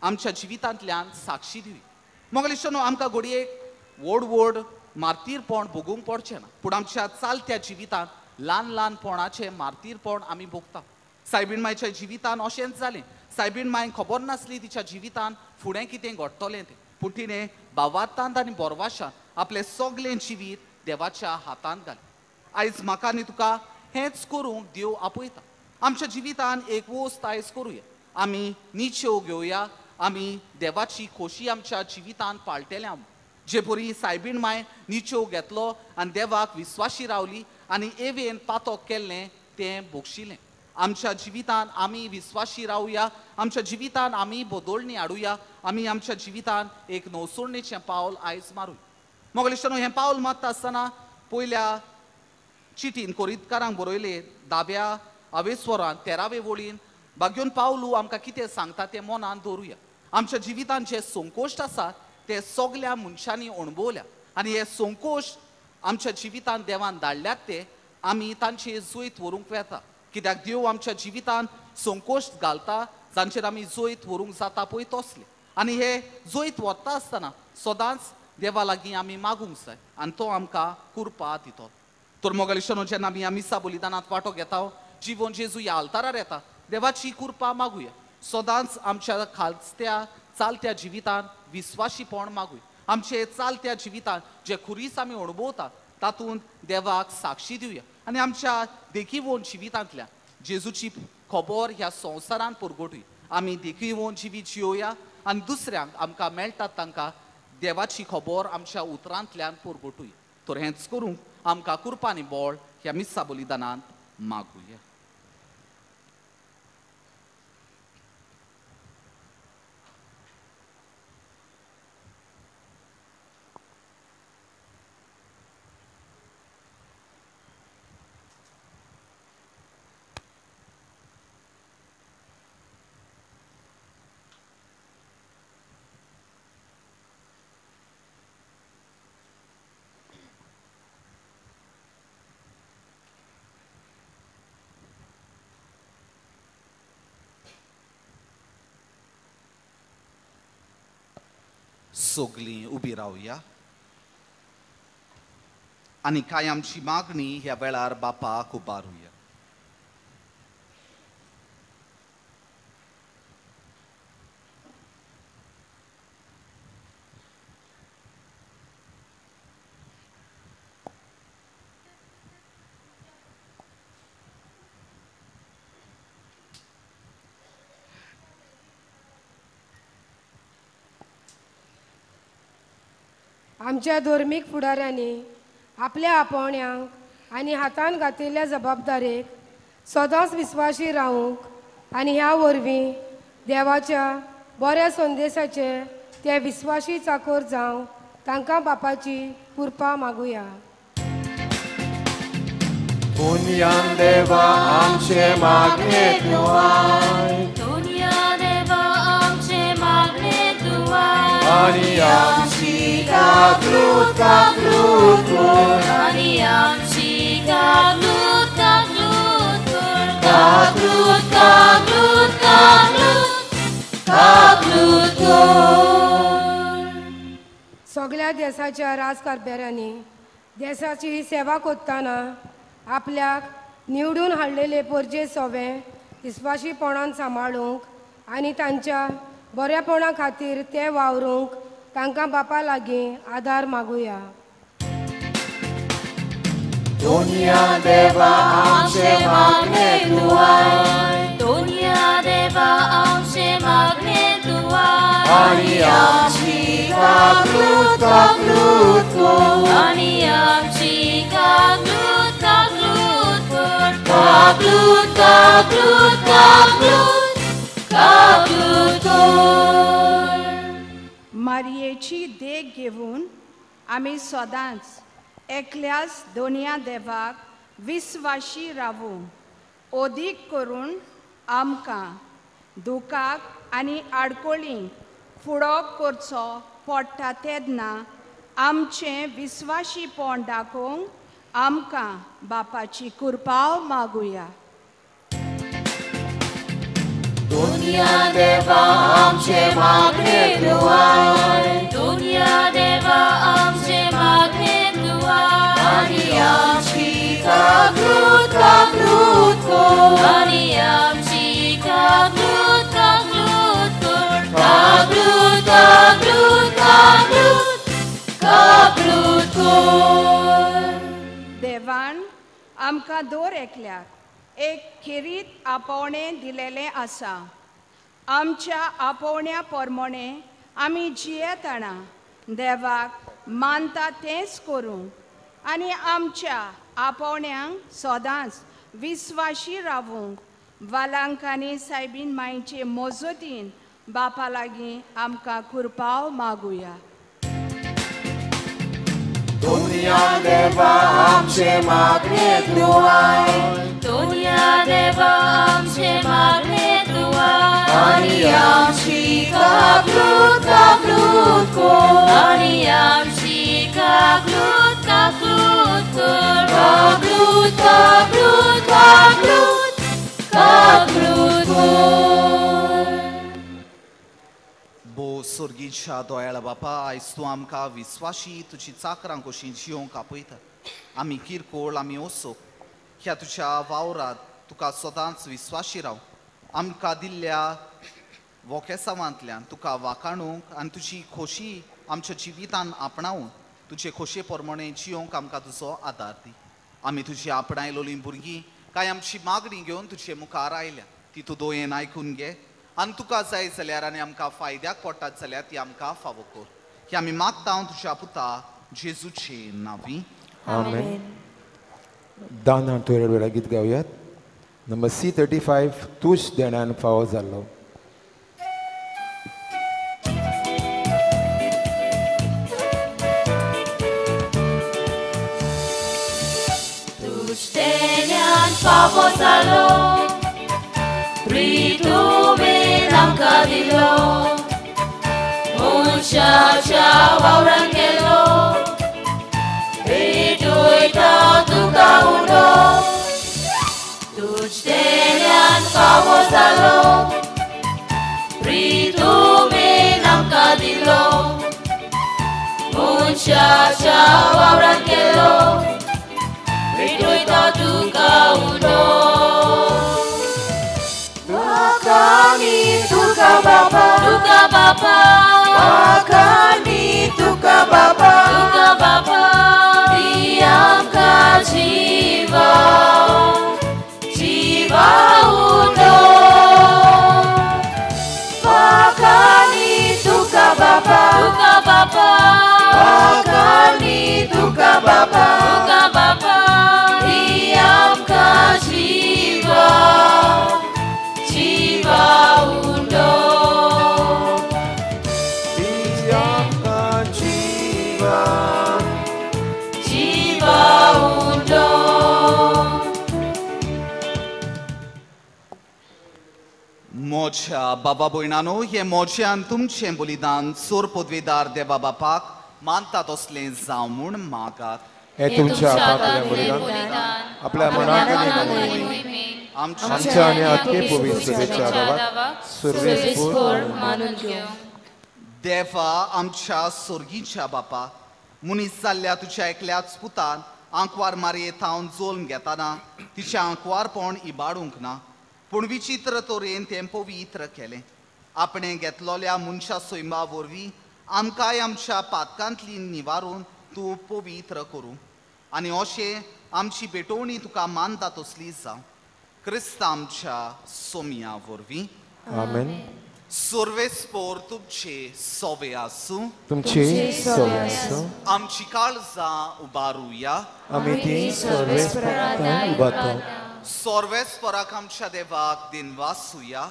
आमच्या जिवितांतल्यान साक्षी दिवया मोगल इश्टानो आमकां घडयेक व्हड व्हड मार्तीरपण भोगूंक पडचें ना पूण आमच्या चालत्या जिवितान ल्हान ल्हानपणाचें मार्तीरपण आमी भोगता सायबीण मायच्या जिवितान अशेंच जालें सायबीण मायक खबर नासली तिच्या जिवितान फुडें कितें घडटलें तें पूण तिणें भावार्थांत आनी बोरवाशान आपलें सगलें जिवीत देवाच्या हातांत घालें आयज म्हाका आनी तुका हेंच करूंक देव आपयता आमच्या जिवितान एक वस्त आयज करुया आमी निच्यो घेवया आमी देवाची खोशी आमच्या जिवितान पाळटले जे परी सायबीण माय निच्यो घेतलो आनी देवाक विस्वाशी रावली आनी एवेन पातक केल्लें तें भोगशिलें आमच्या जिवितान आमी विस्वाशी रावया आमच्या जिवितान आमी बदलणी हाडुया आमी आमच्या जिवितान एक नवसोडणेचें पावल आयज मारूया मोगल इश्टानो हें पावल मारता आसतना पयल्या चिटीन कोरिंतकारांक बरयले 10व्या आवेस्वरान 13वे वळीन भाग्योन पावलू आमकां कितें सांगता तें मनान दवरुया आमच्या जिवितान जे संकोश्ट आसा ते सगल्या मनशांनी अणभवल्या आनी हे संकोश्ट आमच्या जिवितान देवान धाडल्यात ते आमी तांचे जैत व्हरूंक वेता कित्याक देव आमच्या जिवितान संकोश्ट घालता जांचेर आमी जैत व्हरूंक जाता पळय तसले आनी हे जैत व्हरता आसतना सदांच देवा लागीं आमी मागूंक जाय आनी तो आमकां कुरपा दितो तर मोगल इश्टानो जेन्ना आमी ह्या मिसा बलिदानांत वांटो घेता जीवन जेजू ह्या आल्तारार येता देवाची कुरपा मागुया सदांच आमच्या खालत्या चालत्या जिवितान विस्वाशीपण मागुया आमचे चालत्या जिवितान जे खुरीस आमी अणभवता तातूंत देवाक साक्षी दिवया आनी आमच्या देखीवोन जिवितांतल्यान जेजूची खबर ह्या संवसारांत परगटुया आमी देखीवोन जिवीत जियोया आनी दुसऱ्यांक आमकां मेळटात तांकां देवाची खबर आमच्या उतरांतल्यान परगटुया तर हेंच करूंक आमकां कुरपा आनी बोळ ह्या मिसा बलिदानांत मागुया सगळीं उबी रावया आनी काय आमची मागणी ह्या वेळार बापाक उबारुया आमच्या धर्मीक फुडाऱ्यांनी आपल्या आपोवण्यांक आनी हातान घातिल्ल्या जबाबदारेक सदांच विस्वाशी रावूंक आनी ह्या वरवीं देवाच्या बऱ्या संदेशाचे ते विस्वाशी चाकोर जावंक तांकां बापाची कृपा मागुया पुण्यान देवा आमचे मागणे तुवाय दुनिया देवा आमचे मागणे तुवाय आणि आमची काकूत काकूत कर आणि आमची काकूत काकूत कर काकूत काकूत काकूत काकूत कर सगळ्या देशाच्या राजकारब्याऱ्यांनी देशाची सेवा करतना आपल्याक निवडून हाडलेले परजे सवे विस्वाशीपणान सांबाळूंक आनी तांच्या बरेपणा खातीर ते वावरूंक तांकां बापा लागीं आदार मागुया. दुनिया देवा आमचे मागणे तुवाय दुनिया देवा आमचे मागणे तुवाय आणि आमची काकूत काकूत कर आणि आमची काकूत काकूत कर काकूत काकूत काकूत काकूत कर. मारयेची देख घेवन आमी सदांच एकल्याच दोनया देवाक विस्वाशी रावूं ओदीक करून आमकां दुखाक आनी आडकोळींक फुडो करचो पडटा तेन्ना आमचें विस्वाशीपण दाखोवंक आमकां बापाची कृपा मागुया. दुनिया देवा आमचे मागणे तुवाय दुनिया देवा आमचे मागणे तुवाय आणि आमची काकूत काकूत कर आणि आमची काकूत काकूत कर काकूत काकूत काकूत काकूत कर. देवान आमकां दोर एकल्याक एक खेरीत आपोवणें दिलेलें आसा. आमच्या आपोवण्या प्रमाणे आमी जियेतना देवाक मानता तेंच करूं आनी आमच्या आपोवण्यांक सदांच विस्वाशी रावूंक वालांक आनी सायबीन मांयचे मजतीन बापा लागीं आमकां कृपा मागुया. दुनिया देवा आमचे मागणे तुवाय दुनिया देवा आमचे मागणे तुवाय आणि आमची काकूत काकूत कर आणि आमची काकूत काकूत कर काकूत काकूत काकूत काकूत कर. बो सुर्गीच्या दोयाळ बापा आयज तूं आमकां विस्वाशी तुजी चाकरां कशीं जियोंक आपयता. आमी किरकोळ आमी ओसो ह्या तुज्या वावरांत तुका सदांच विस्वाशी राव. आमकां दिल्ल्या वोकेसांवांतल्यान तुका वाखाणूंक आनी तुजी खोशी आमच्या जिवितान आपणावून तुजे खोशे प्रमाणे जियोंक आमकां तुजो आदार दी. आमी तुजी आपणायलोलीं भुरगीं काय आमची मागणी घेवन तुजे मुखार आयल्या ती तूं दोयेन आयकून घे आनी तुका जाय जाल्यार आनी आमकां फायद्याक पडटात जाल्यार ती आमकां फावो कर. ही आमी मागता तुज्या पुता जेजूचे नांवी. आमेन. दान तुवें वेळा गीत गावयात. नंबर C35 तुज देण्यान फावो जाल्लो. तुज देण्यान फावो जालो प्री तुवें आमकां दिलो मनशाच्या वावरान गेलो भेटोयता तुका उडो. तुज देण्यान फावो जालो प्री तुवें आमकां दिलो मनशाच्या वावरान गेलो भेटोयता तुका उडो. वाखाणी तुका बापा तुका बापा वाखाणी तुका बापा तुका बापा दी आमकां जिवा जिवा उडो. वाखाणी तुका बापा तुका बापा वाखाणी तुका बापा तुका बापा दी आमकां जिवा जिवा उडो. दी आमकां जिवा मोच्या बाबा भयणानो हे मोच्यान तुमचें बलिदान सोर पदवेदार देवा बापाक मानतात असलें जावं म्हूण मागात. हे तुमच्या हातांतलें बलिदान आपल्या मनांतल्यान आमच्या आनी आत्मे पवित्रतेच्या गावात सर्वेस्पर मानून घेव. देवा आमच्या सोर्गीच्या बापा, मुनीस जाल्ल्या तुज्या एकल्याच पुतान आंकवार मारयेत हांव जोल्म घेताना तिचें आंकवारपण इबाडूंक ना, पूण विचित्र तरेन तें पवित्र केलें. आपणें घेतलोल्या मनशा सैमा वरवीं आमकांय आमच्या पातकांतली निवारून तूं पवित्र करूं आनी अशें आमची पेटोवणी तुका मानता तसली जावं. क्रिस्त आमच्या सोमया वरवीं. आमेन. सर्वेस्पर तुमचे सोवे आसूं. तुमची सोवे आसूं. आमची काळजां उबारुया. आमी ती सर्वेस्परांत उबारता. सर्वेस्पराक आमच्या देवाक दिनवासुया.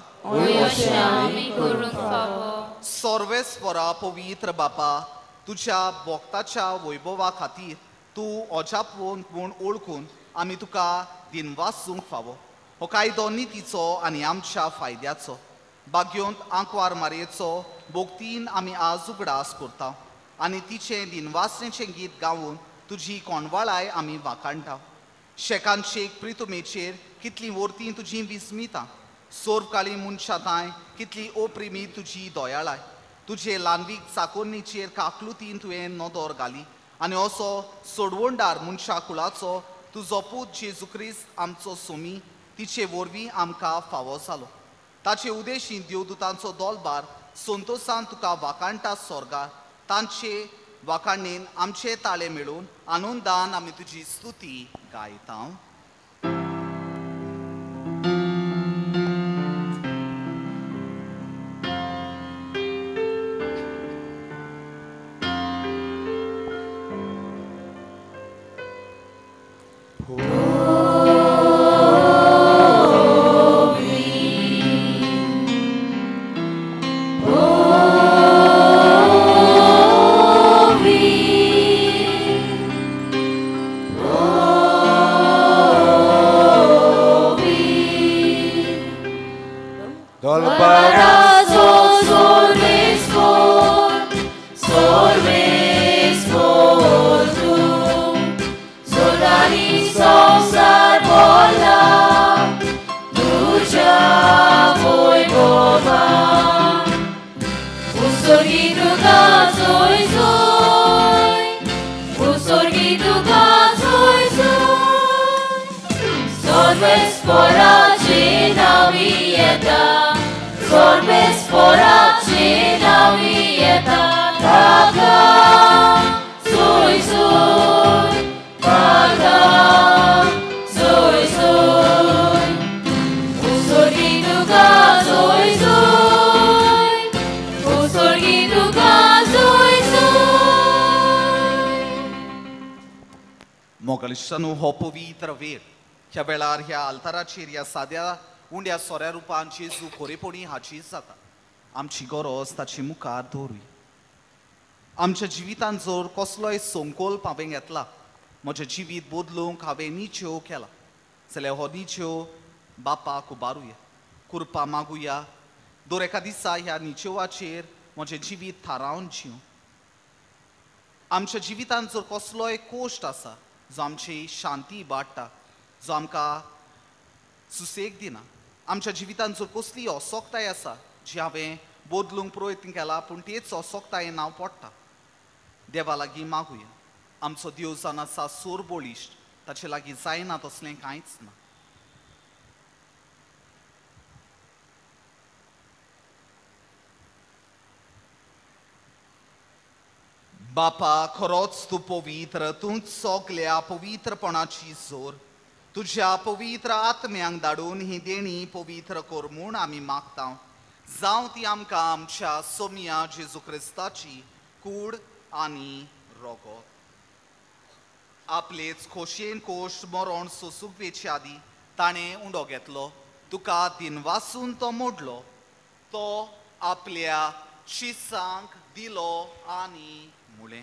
सर्वेस्परा पवित्र बापा, तुज्या भक्ताच्या वैभवा खातीर तूं अजापून म्हूण ओळखून आमी तुका दिनवासूंक फावो. हो कायदो नितीचो आनी आमच्या फायद्याचो. भाग्योंत आंकवार मारयेचो भोगतीन आमी आज उगडास करता आनी तिचें दिनवासनेचें गीत गावून तुजी कोणवाळाय आमी वाखाणटा. शेकांचे प्रितुमेचेर कितली वर्तीं तुजी विस्मितां, सोर्वकाळी मनशाताय कितली ओप्रिमी तुजी दोयाळाय. तुजे ल्हानवीक चाकोन्नीचेर काकलुतीन तुवें नदर घाली आनी असो सोडवणदार मनशा कुळाचो तुजो पूत जेजू क्रिस्त आमचो सोमी तिचे वरवीं आमकां फावो जालो. ताचे उदेशी देवदूतांचो दोलबार संतोशान तुका वाखाणटा स्वर्गार. तांचे वाखाणेन आमचे ताळे मेळून आनंदान आमी तुजी स्तुती गायता. मोगलिश्टानू हो पवित्र वेळ ह्या वेळार ह्या आल्ताराचेर ह्या साद्या उंड्या सोऱ्या रुपान जेजू खरेपणी हाचीच जाता. आमची गरज ताची मुखार दवरूया. आमच्या जिवितांत जर कसलोय संकोल्प हांवें घेतला, म्हजें जिवीत बदलूंक हांवें निच्यो केला जाल्यार हो निच्यो बापाक उबारुया, कृपा मागुया. दर एका दिसा ह्या निच्योवाचेर म्हजें जिवीत थारावन जिव. आमच्या जिवितांत जर कसलोय कोश्ट आसा जो आमची शांती इबाडटा, जो आमकां सुसेग दिना, आमच्या जिवितांत जर कसली असोक्ताय आसा जी हांवें बदलूंक प्रयत्न केला पूण तेच असोक्तायेन हांव पडटा, देवा लागीं मागुया. आमचो देव जावन आसा सोर बळिश्ट, ताचे लागीं जायना तसलें कांयच ना. बापा, खरोच तूं पवित्र, तूंच सगल्या पवित्रपणाची जोर. तुज्या पवित्र आत्म्यांक धाडून ही देणी पवित्र कर म्हूण आमी मागता. जावं ती आमकां आमच्या सोमया जेजू क्रिस्ताची कूड आनी रोगोत. आपलेच खोशेन खोश मरण सोंसूंक वेचे आदी ताणें उंडो घेतलो. तुका दिनवासून तो मोडलो. तो आपल्या शिसांक दिलो आनी मुळे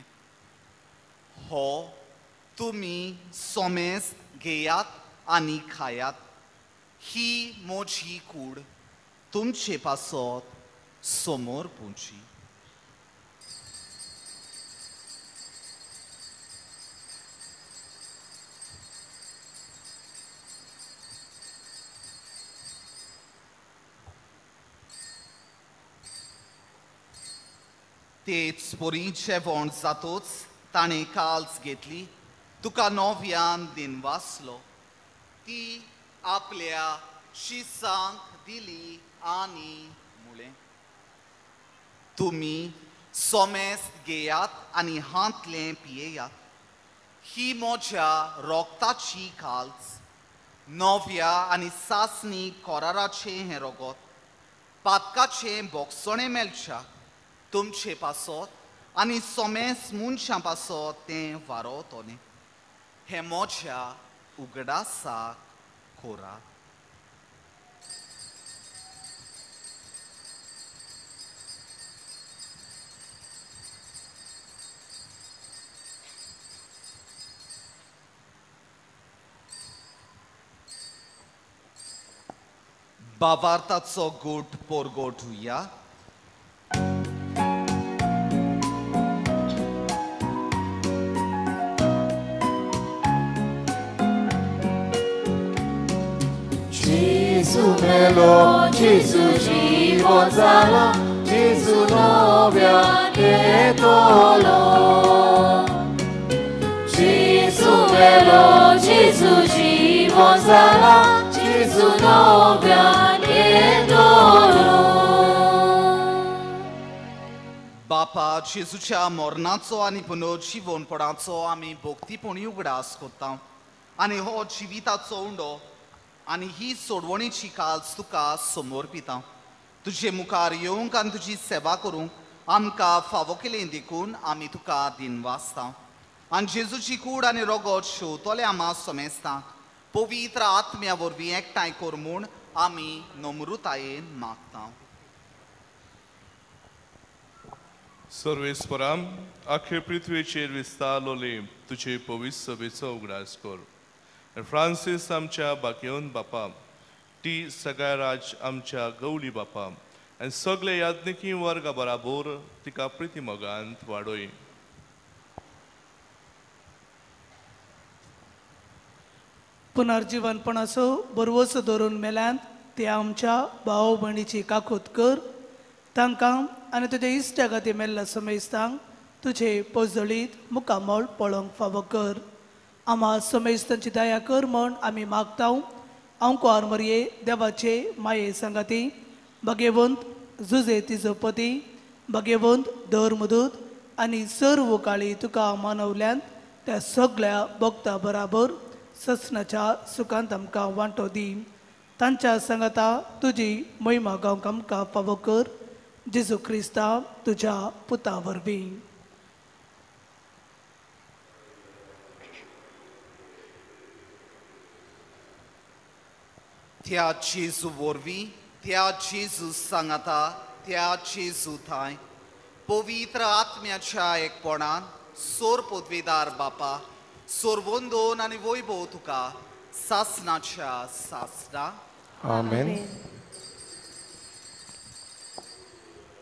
हो तुमी सोमेस घेयात आनी खायात. ही म्हजी कूड. तुमचे पासत समोर पोंची. तेच पोरी जेवण जातोच ताणें काल्स घेतली, तुका नव्यान दिन वाचलो, ती आपल्या शिसांक दिली आनी मुळे, तुम्ही सोमेस्त घेयात आनी हातलें पियेयात, ही म्हज्या रोगताची काल्स, नव्या आनी सासणी कोराराचें हें रगत, पातकाचें बोगसणें मेलच्या तुमचे पासत आनी सोमेस मनशां पासत तें वारोतोलें, हें म्हज्या उगडासाक खोराक. बावार्ताचो गोठ पोरगोठुया. Gesù melo, Gesù जीवन जाला, Gesù नव्या येतलो. Gesù melo, Gesù जीवन जाला, Gesù नव्या येतलो. बापा जेजूच्या मरणाचो आनी पुनर्जीवनपणाचो आमी भोक्तीपणी उगडास कोत्ता आनी हो जिविताचो उंडो आनी ही सोडवणेची काल्स तुका समर्पिता. तुजे मुखार येवंक आनी तुजी सेवा करूंक आमकां फावो केलें देखून आमी तुका दिनवासता. आनी जेजूची कूड आनी रगत शेवतोले आमा समेस्तांक पवित्र आत्म्या वरवीं एकठांय कर म्हूण आमी नम्रतायेन मागता. सर्वेस्पराम, आख्खे पृथ्वीचेर विस्तारलोले तुजे पवित्र सभेचो उगडास कर. फ्रांसीस आमच्या बाकियोन बापा, टी सगळ्या आमच्या गवली बापा आनी सगळे याज्ञिकी वर्गा बराबर तिका प्रिती मोगांत वाडोय. पुनर्जीवनपणाचो बरवसो धरून मेल्यांत ते आमच्या भाव भयणीची काकूत कर. तांकां आनी तुज्या इश्ट्या खातीर मेल्ल्या समेस्तांक तुजे पोजळीत मुखामळ पळोवंक फावो कर. आम्हा समेस्तांची दया कर म्हण आमी मागता. आमको आरमरये देवाचे माये सांगाती, भगवंत जुजे तिजो पती, भगवंत धर्मदूत आनी सर्व काळी तुका मानवल्यान त्या सगळ्या भक्ता बराबर ससनाच्या सुखांत आमकां वांटो दी. तांच्या सांगाता तुजी महिमा गावंक आमकां फावो कर. जेजू क्रिस्ता तुज्या पुता वरवीं. त्या जेजू वरवीं, त्या जेजू सांगाता, त्या जेजू थंय पवित्र आत्म्याच्या एकपणान सोर पदवीदार बापा, सोरवंदोन आनी वैभव तुका सासनाच्या सासना. आमेन.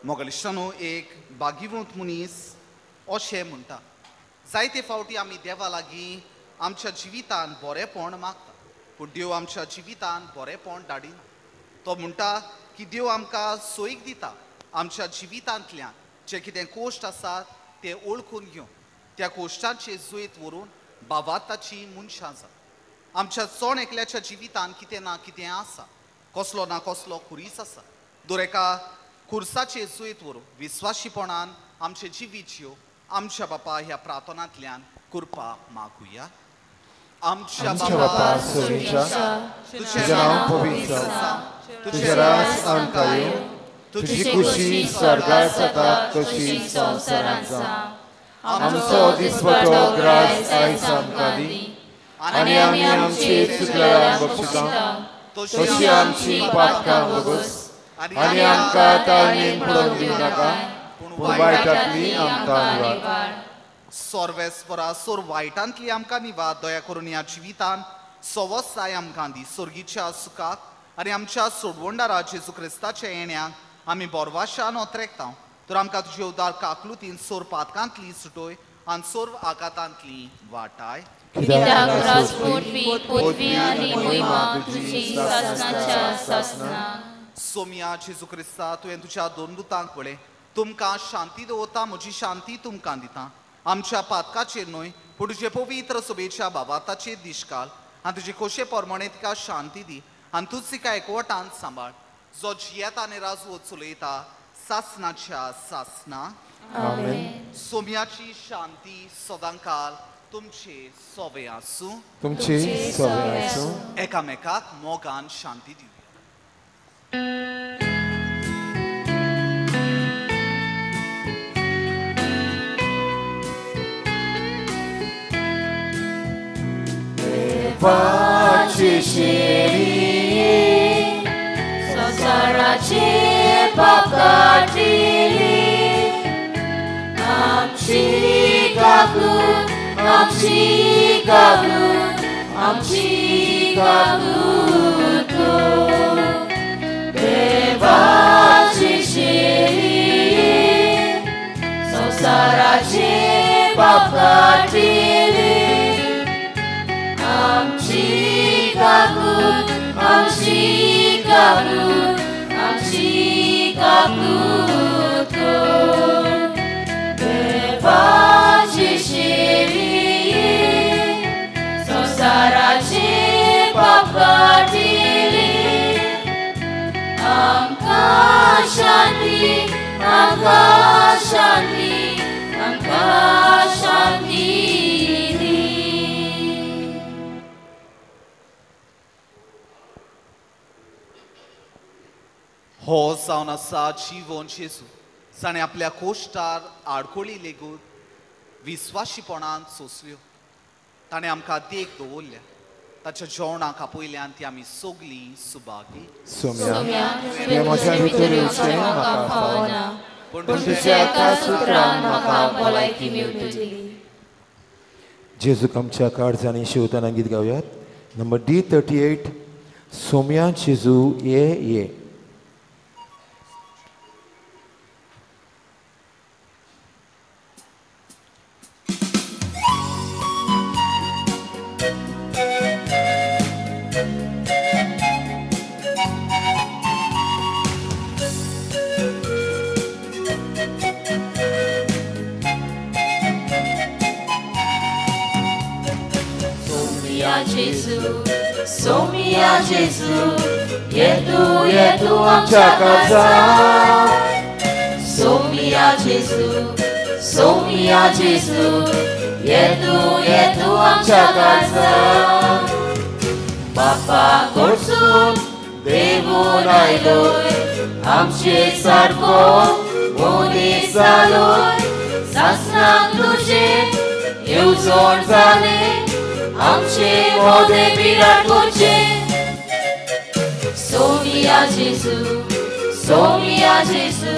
मोगलिश्टानो, एक बागिवंत मनीस अशें म्हणटा, जायते फावटी आमी देवा लागीं आमच्या जिवितान बरेपण मागता, पूण देव आमच्या जिवितान बरेपण धाडिना. तो म्हणटा की देव आमकां सोयीक दिता आमच्या जिवितांतल्यान जे कितें कोश्ट आसात ते ओळखून घेवन त्या कोश्टांचे जुयत व्हरून बाबाताची मनशां जाता. आमच्या चोण एकल्याच्या जिवितान कितें ना कितें आसा, कसलो ना कसलो खुरीस आसा. दर एका खुर्साचे जुयत व्हरून विस्वाशीपणान आमचे जिवीत जियो आमच्या बापा ह्या प्रार्थनांतल्यान कृपा मागुया. आमच्या बापा स्वर्गीचा, तुझे नाव पवित्र आसा, तुझे राज आमकां येवं, तुजी खुशी स्वर्गार जाता तशी संवसारांत जावं. आमचो दिसपटो ग्रास आयज आमकां दी, आनी आमी आमची चुकल्यार बक्षिता तशी आमची पातकां वगस, आनी आमकां ताळमेन पडोवंक दिवं नाका, पूण वायटांतली आमकां निवार. सर्वेस्परा सोर वायटांतली आमकां निवार. दया करून ह्या जिवितान सवसाय आमकां दी. सर्गीच्या सुखाक आनी आमच्या सोडवणदारा जेजू क्रिस्ताच्या येण्याक आमी बोरवाशान ओतरेकता तर आमकां तुजे उदार काकलुतीन सोर पातकांतली सुटोय आनी सोर आकातांतली वाटाय कित्याक राजपोटवी पदवी आनी महिमा तुजी सासणाच्या सासणाक सोमिया जेजू क्रिस्ता तुवें तुज्या दोन दुतांक पळय तुमकां शांती दवरता म्हजी शांती तुमकां दिता आमच्या पातकाचेर न्हय पूण तुजे पवित्र सभेच्या बाबाताचेर दिश्काल आनी तुजे खोशे पोरमणे तिका शांती दी आनी तूं तिका एकवटान सांबाळ जो जियेता आनी राजवत चलयता सासणाच्या सासना सोम्याची शांती सदांकाल तुमचे सोबे आसूं तुमचे सोबे आसूं एकामेकाक मोगान शांती दिवया देवाची शेरी संसाराची पाप काटिली आमची काकूट देवाची शेरी संसाराची पाप काटिली आमची काकूट देवाची शेरी संसाराची पाप काटिली आमकां शांती दी हो जावन आसा जीवन जेजू जाणें आपल्या कोश्टार आडकोळी लेगून विस्वाशीपणान सोंसल्यो ताणें आमकां देख दवरल्या ताच्या जेवणाक आपयल्यान ती आमी सगलीं सुभागी सोम्या तुवें म्हज्या भितर येवचें म्हाका फावना पूण तुज्या एका सुत्रान म्हाका भलायकी मेळटली जेजूक आमच्या काळजांनी शिवताना गीत गावयात नंबर D38 सोम्या जेजू ये सोमिया जेजू ये तू आमच्या काळजांत सोमिया जेजू ये तू आमच्या काळजांत बापा कडसून देवून आयलोय आमचे सारको मनीस जालोय सासणाक तुजे येवजण जाले आमचे मोदे विराट करचे सोमिया जेजू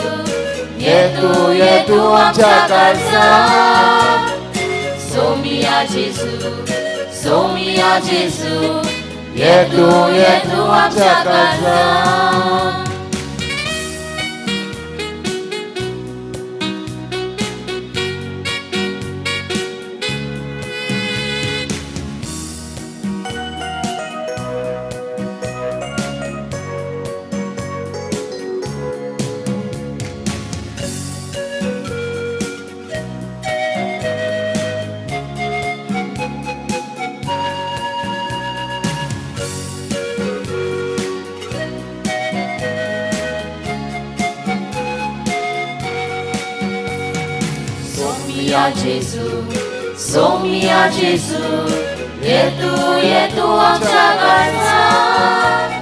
ये तू आमच्या काळजांत सोमिया जेजू ये तू आमच्या काळजांत सोमिया जेजू ये तू आमच्या काळजांत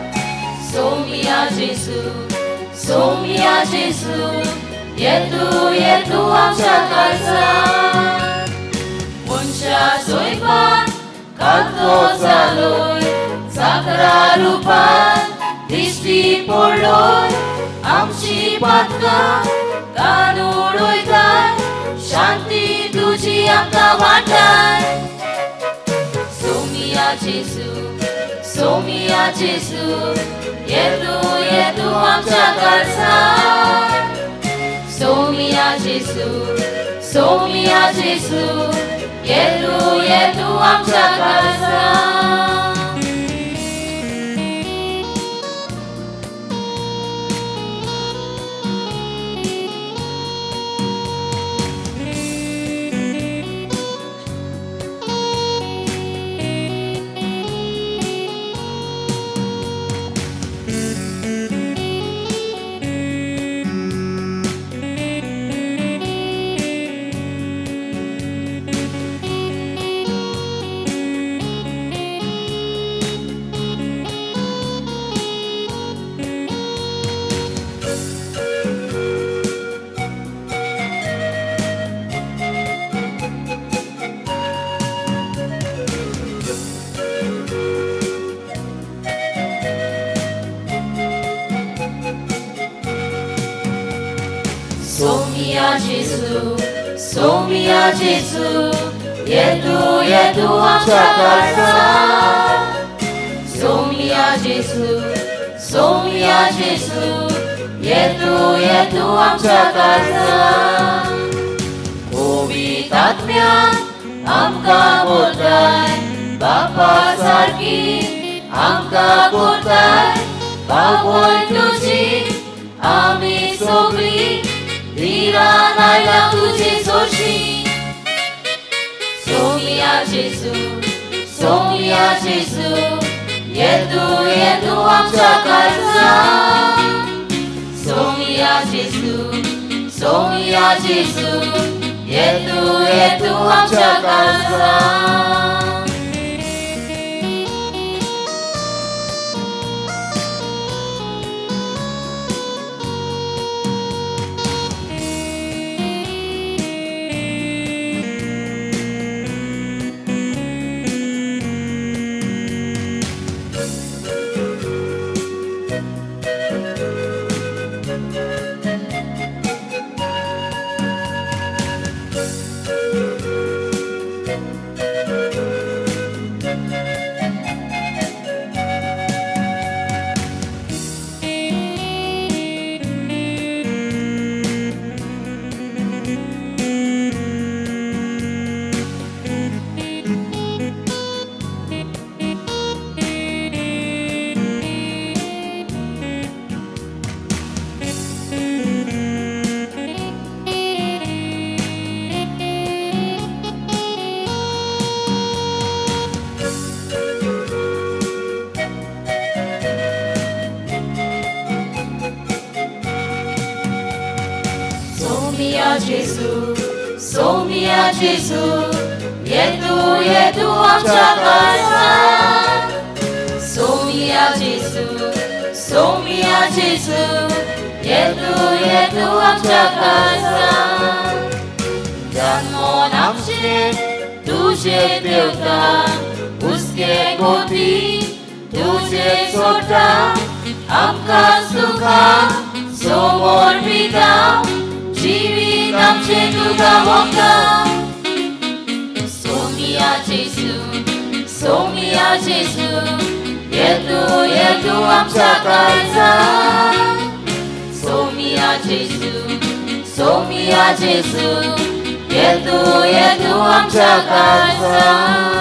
सोमिया जेजू ये तू आमच्या काळजांत मनशा सोयपान कांतो जालोय साकरा रुपान दिश्टी पडलोय आमची पातकां कानूड वयताय शांती तुजी आमकां वाटाय सोमिया सोमिया जेजू येतू आमच्या काळजात सोमिया जेजू येतू आमच्या काळजात सोमिया जेजू येतू आमच्या काळजात सोमिया जेजू येतू आमच्या काळजात पवित्र आत्म्यान आमकां बोलताय बापा सारकी आमकां बोलताय बाबोय तुजी आमी सगळी धीरान आयला तुजे सोशी सोमिया जेजू येतू आमच्या काळजात सोमिया जेजू येतू आमच्या काळजात सोमिया जेजू येतू आमच्या काळजात सोमिया जेजू येतू आमच्या काळजात जन्मोन आमचे तुझे देवता हुस्के गोती तुझे सोडटा आमकां सुखां समोर विदां जीवित आमचे तुका वखदां सोमिया जेजू येतू आमच्या काळजात सोमिया जेजू येतू आमच्या काळजात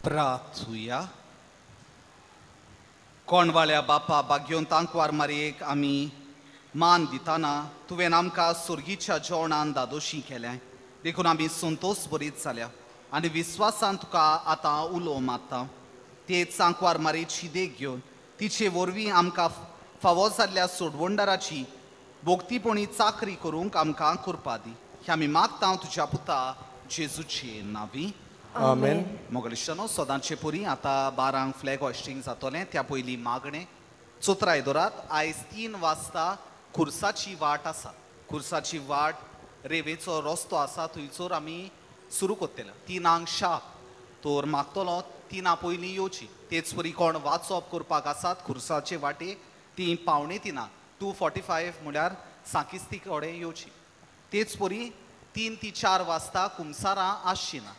प्रार्थुया. कोणवाळ्या बापा भाग्योन तांकवार मारयेक आमी मान दिताना तुवें आमकां सुर्गीच्या जेवणान दादोशी केलें देखून आमी संतोश बरीत जाल्या आनी विस्वासान तुका आतां उलो मारता. तेच सांकवार मारेची देख घेवन तिचे वरवीं आमकां फावो जाल्ल्या सोडवंडराची भोगतीपणी चाकरी करूंक आमकां करपा दी. हें आमी मागता तुज्या पुता जेजूचे नांवी. आमेन. मोगलिश्टानो सदांचे परी आतां 12 फ्लॅग हॉस्टिंग जातलें. त्या पयलीं मागणें. चोत्रा आयदोरात आयज 3 वाजता खुर्साची वाट आसा. खुर्साची वाट रेवेचो रस्तो आसा थंयसर आमी सुरू करतले. 3 तोर मागतलो 3 पयलीं येवची. तेच परी कोण वाचप करपाक आसात खुर्साचे वाटेक ती 2:45 2:45 म्हळ्यार साकिस्ती कडेन येवची. तेच परी 3 ते 4 वाजता कुमसारां आसची ना.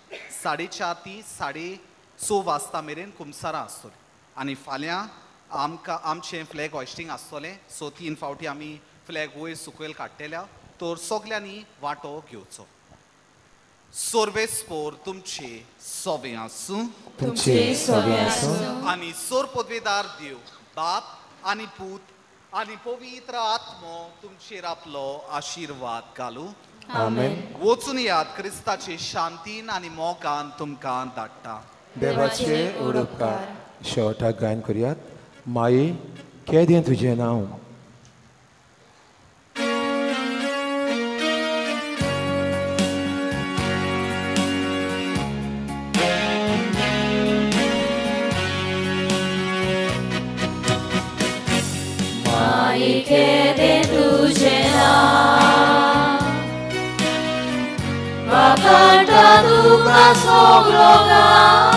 4:30 ते 6:30 वाजता मेरेन कुमसारां आसतलीं. आनी फाल्यां आमकां आमचें फ्लॅग हॉस्टिंग आसतलें. सो 3 फावटी आमी फ्लॅग वयर सकयल काडटल्या. तर सगल्यांनी वांटो घेवचो. सोर्वेस्पोर तुमचे सोवे आसूं. तुमचे सोवे आसूं. आनी सोर पदवेदार देव बाप आनी पूत आनी पवित्र आत्मो तुमचेर आपलो आशिर्वाद घालूं. आमेन. वचून याद क्रिस्ताचे शांतीन आनी मोगान तुमकां धाडटा. देवाचे उडोवपार शेवटाक गायन करुयात. माये केदें तुजें नांव. माये केदें तुजें नांव. वाकांटा तुका सगलो गांव.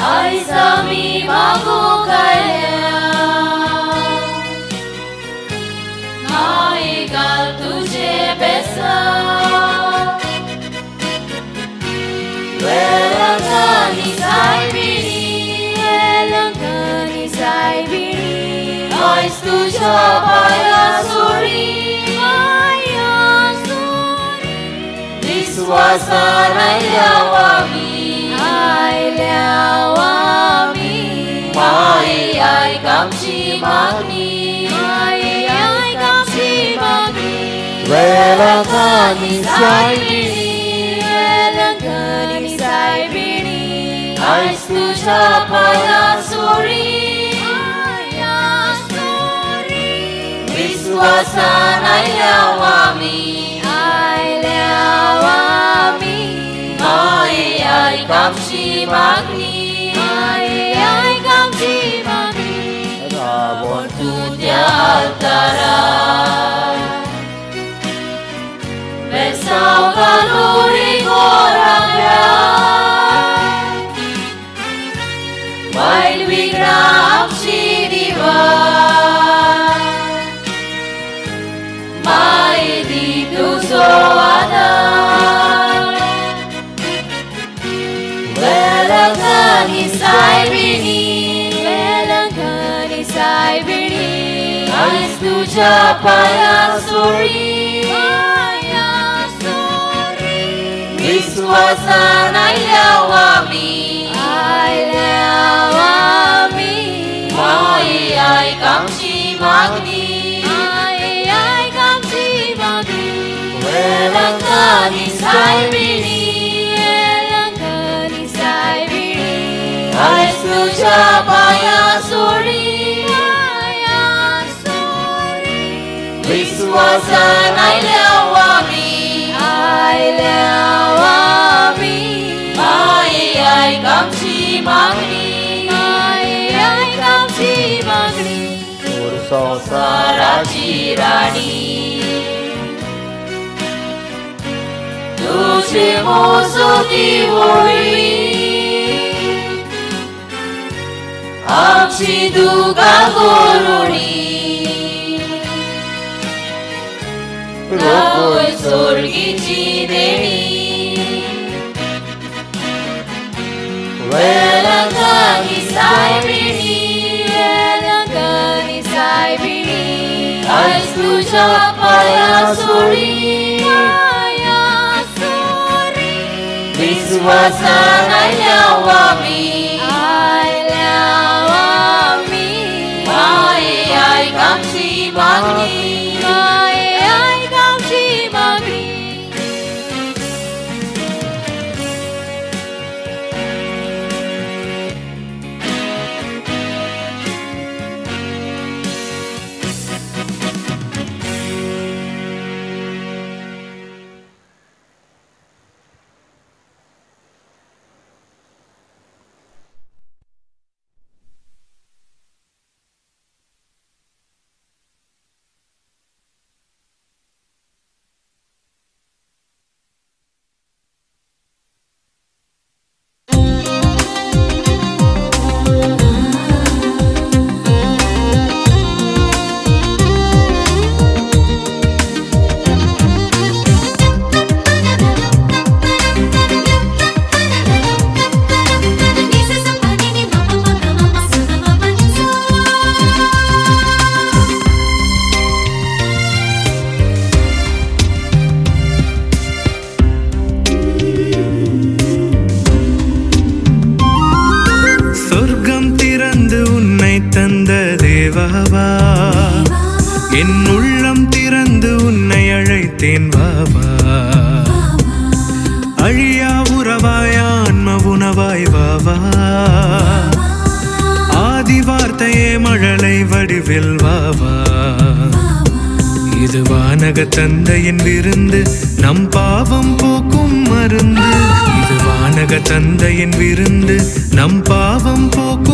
आयज आमी मागूंक आयल्या. माये घाल तुजें बेसांव. वेलंकानी सायबिणी वेलंकानी सायबिणी आयज तुज्या पांया सोडी. विश्वासान आयल्याव आमी माये आयक आमची मागणी. माये आयक आमची मागणी. वेलंकानी सायबिणी वेलंकानी सायबिणी आयज तुज्या पांया सोडी. विश्वासान आयल्याव आमी माये आयक आमची मागणी. माये आयक आमची मागणी. रावण तुज्या आल्तारार बेसांव घालून गोराब्यार. वायट विघ्नां आमची दिवार. माये दी तुजो आदार. वेलंकानी सायबिणी वेलंकानी सायबिणी आयज तुज्या पांया सोडी. विश्वासान आयल्याव आमी माये आयक आमची मागणी. माये आयक आमची मागणी. वेलंकानी सायबिणी आयज तुज्या पांया सोडी. विश्वासान आयल्याव आमी माये आयक आमची मागणी. माये आयक आमची मागणी. संसाराची राणी तुजे मोजोती व्हडली. आमची दुगा गोरुणी रावय सोर्गीची देणी. वेलंकानी सायबिणी वेलंकानी सायबिणी आयज तुज्या पांया सोडी. विश्वासान आयल्यावामी माये आयकांची मागणी தந்தையின் விருந்து நம் பாவம் போக்கும் மருந்து இது வானக தந்தையின் விருந்து நம் பாவம் போக்கும்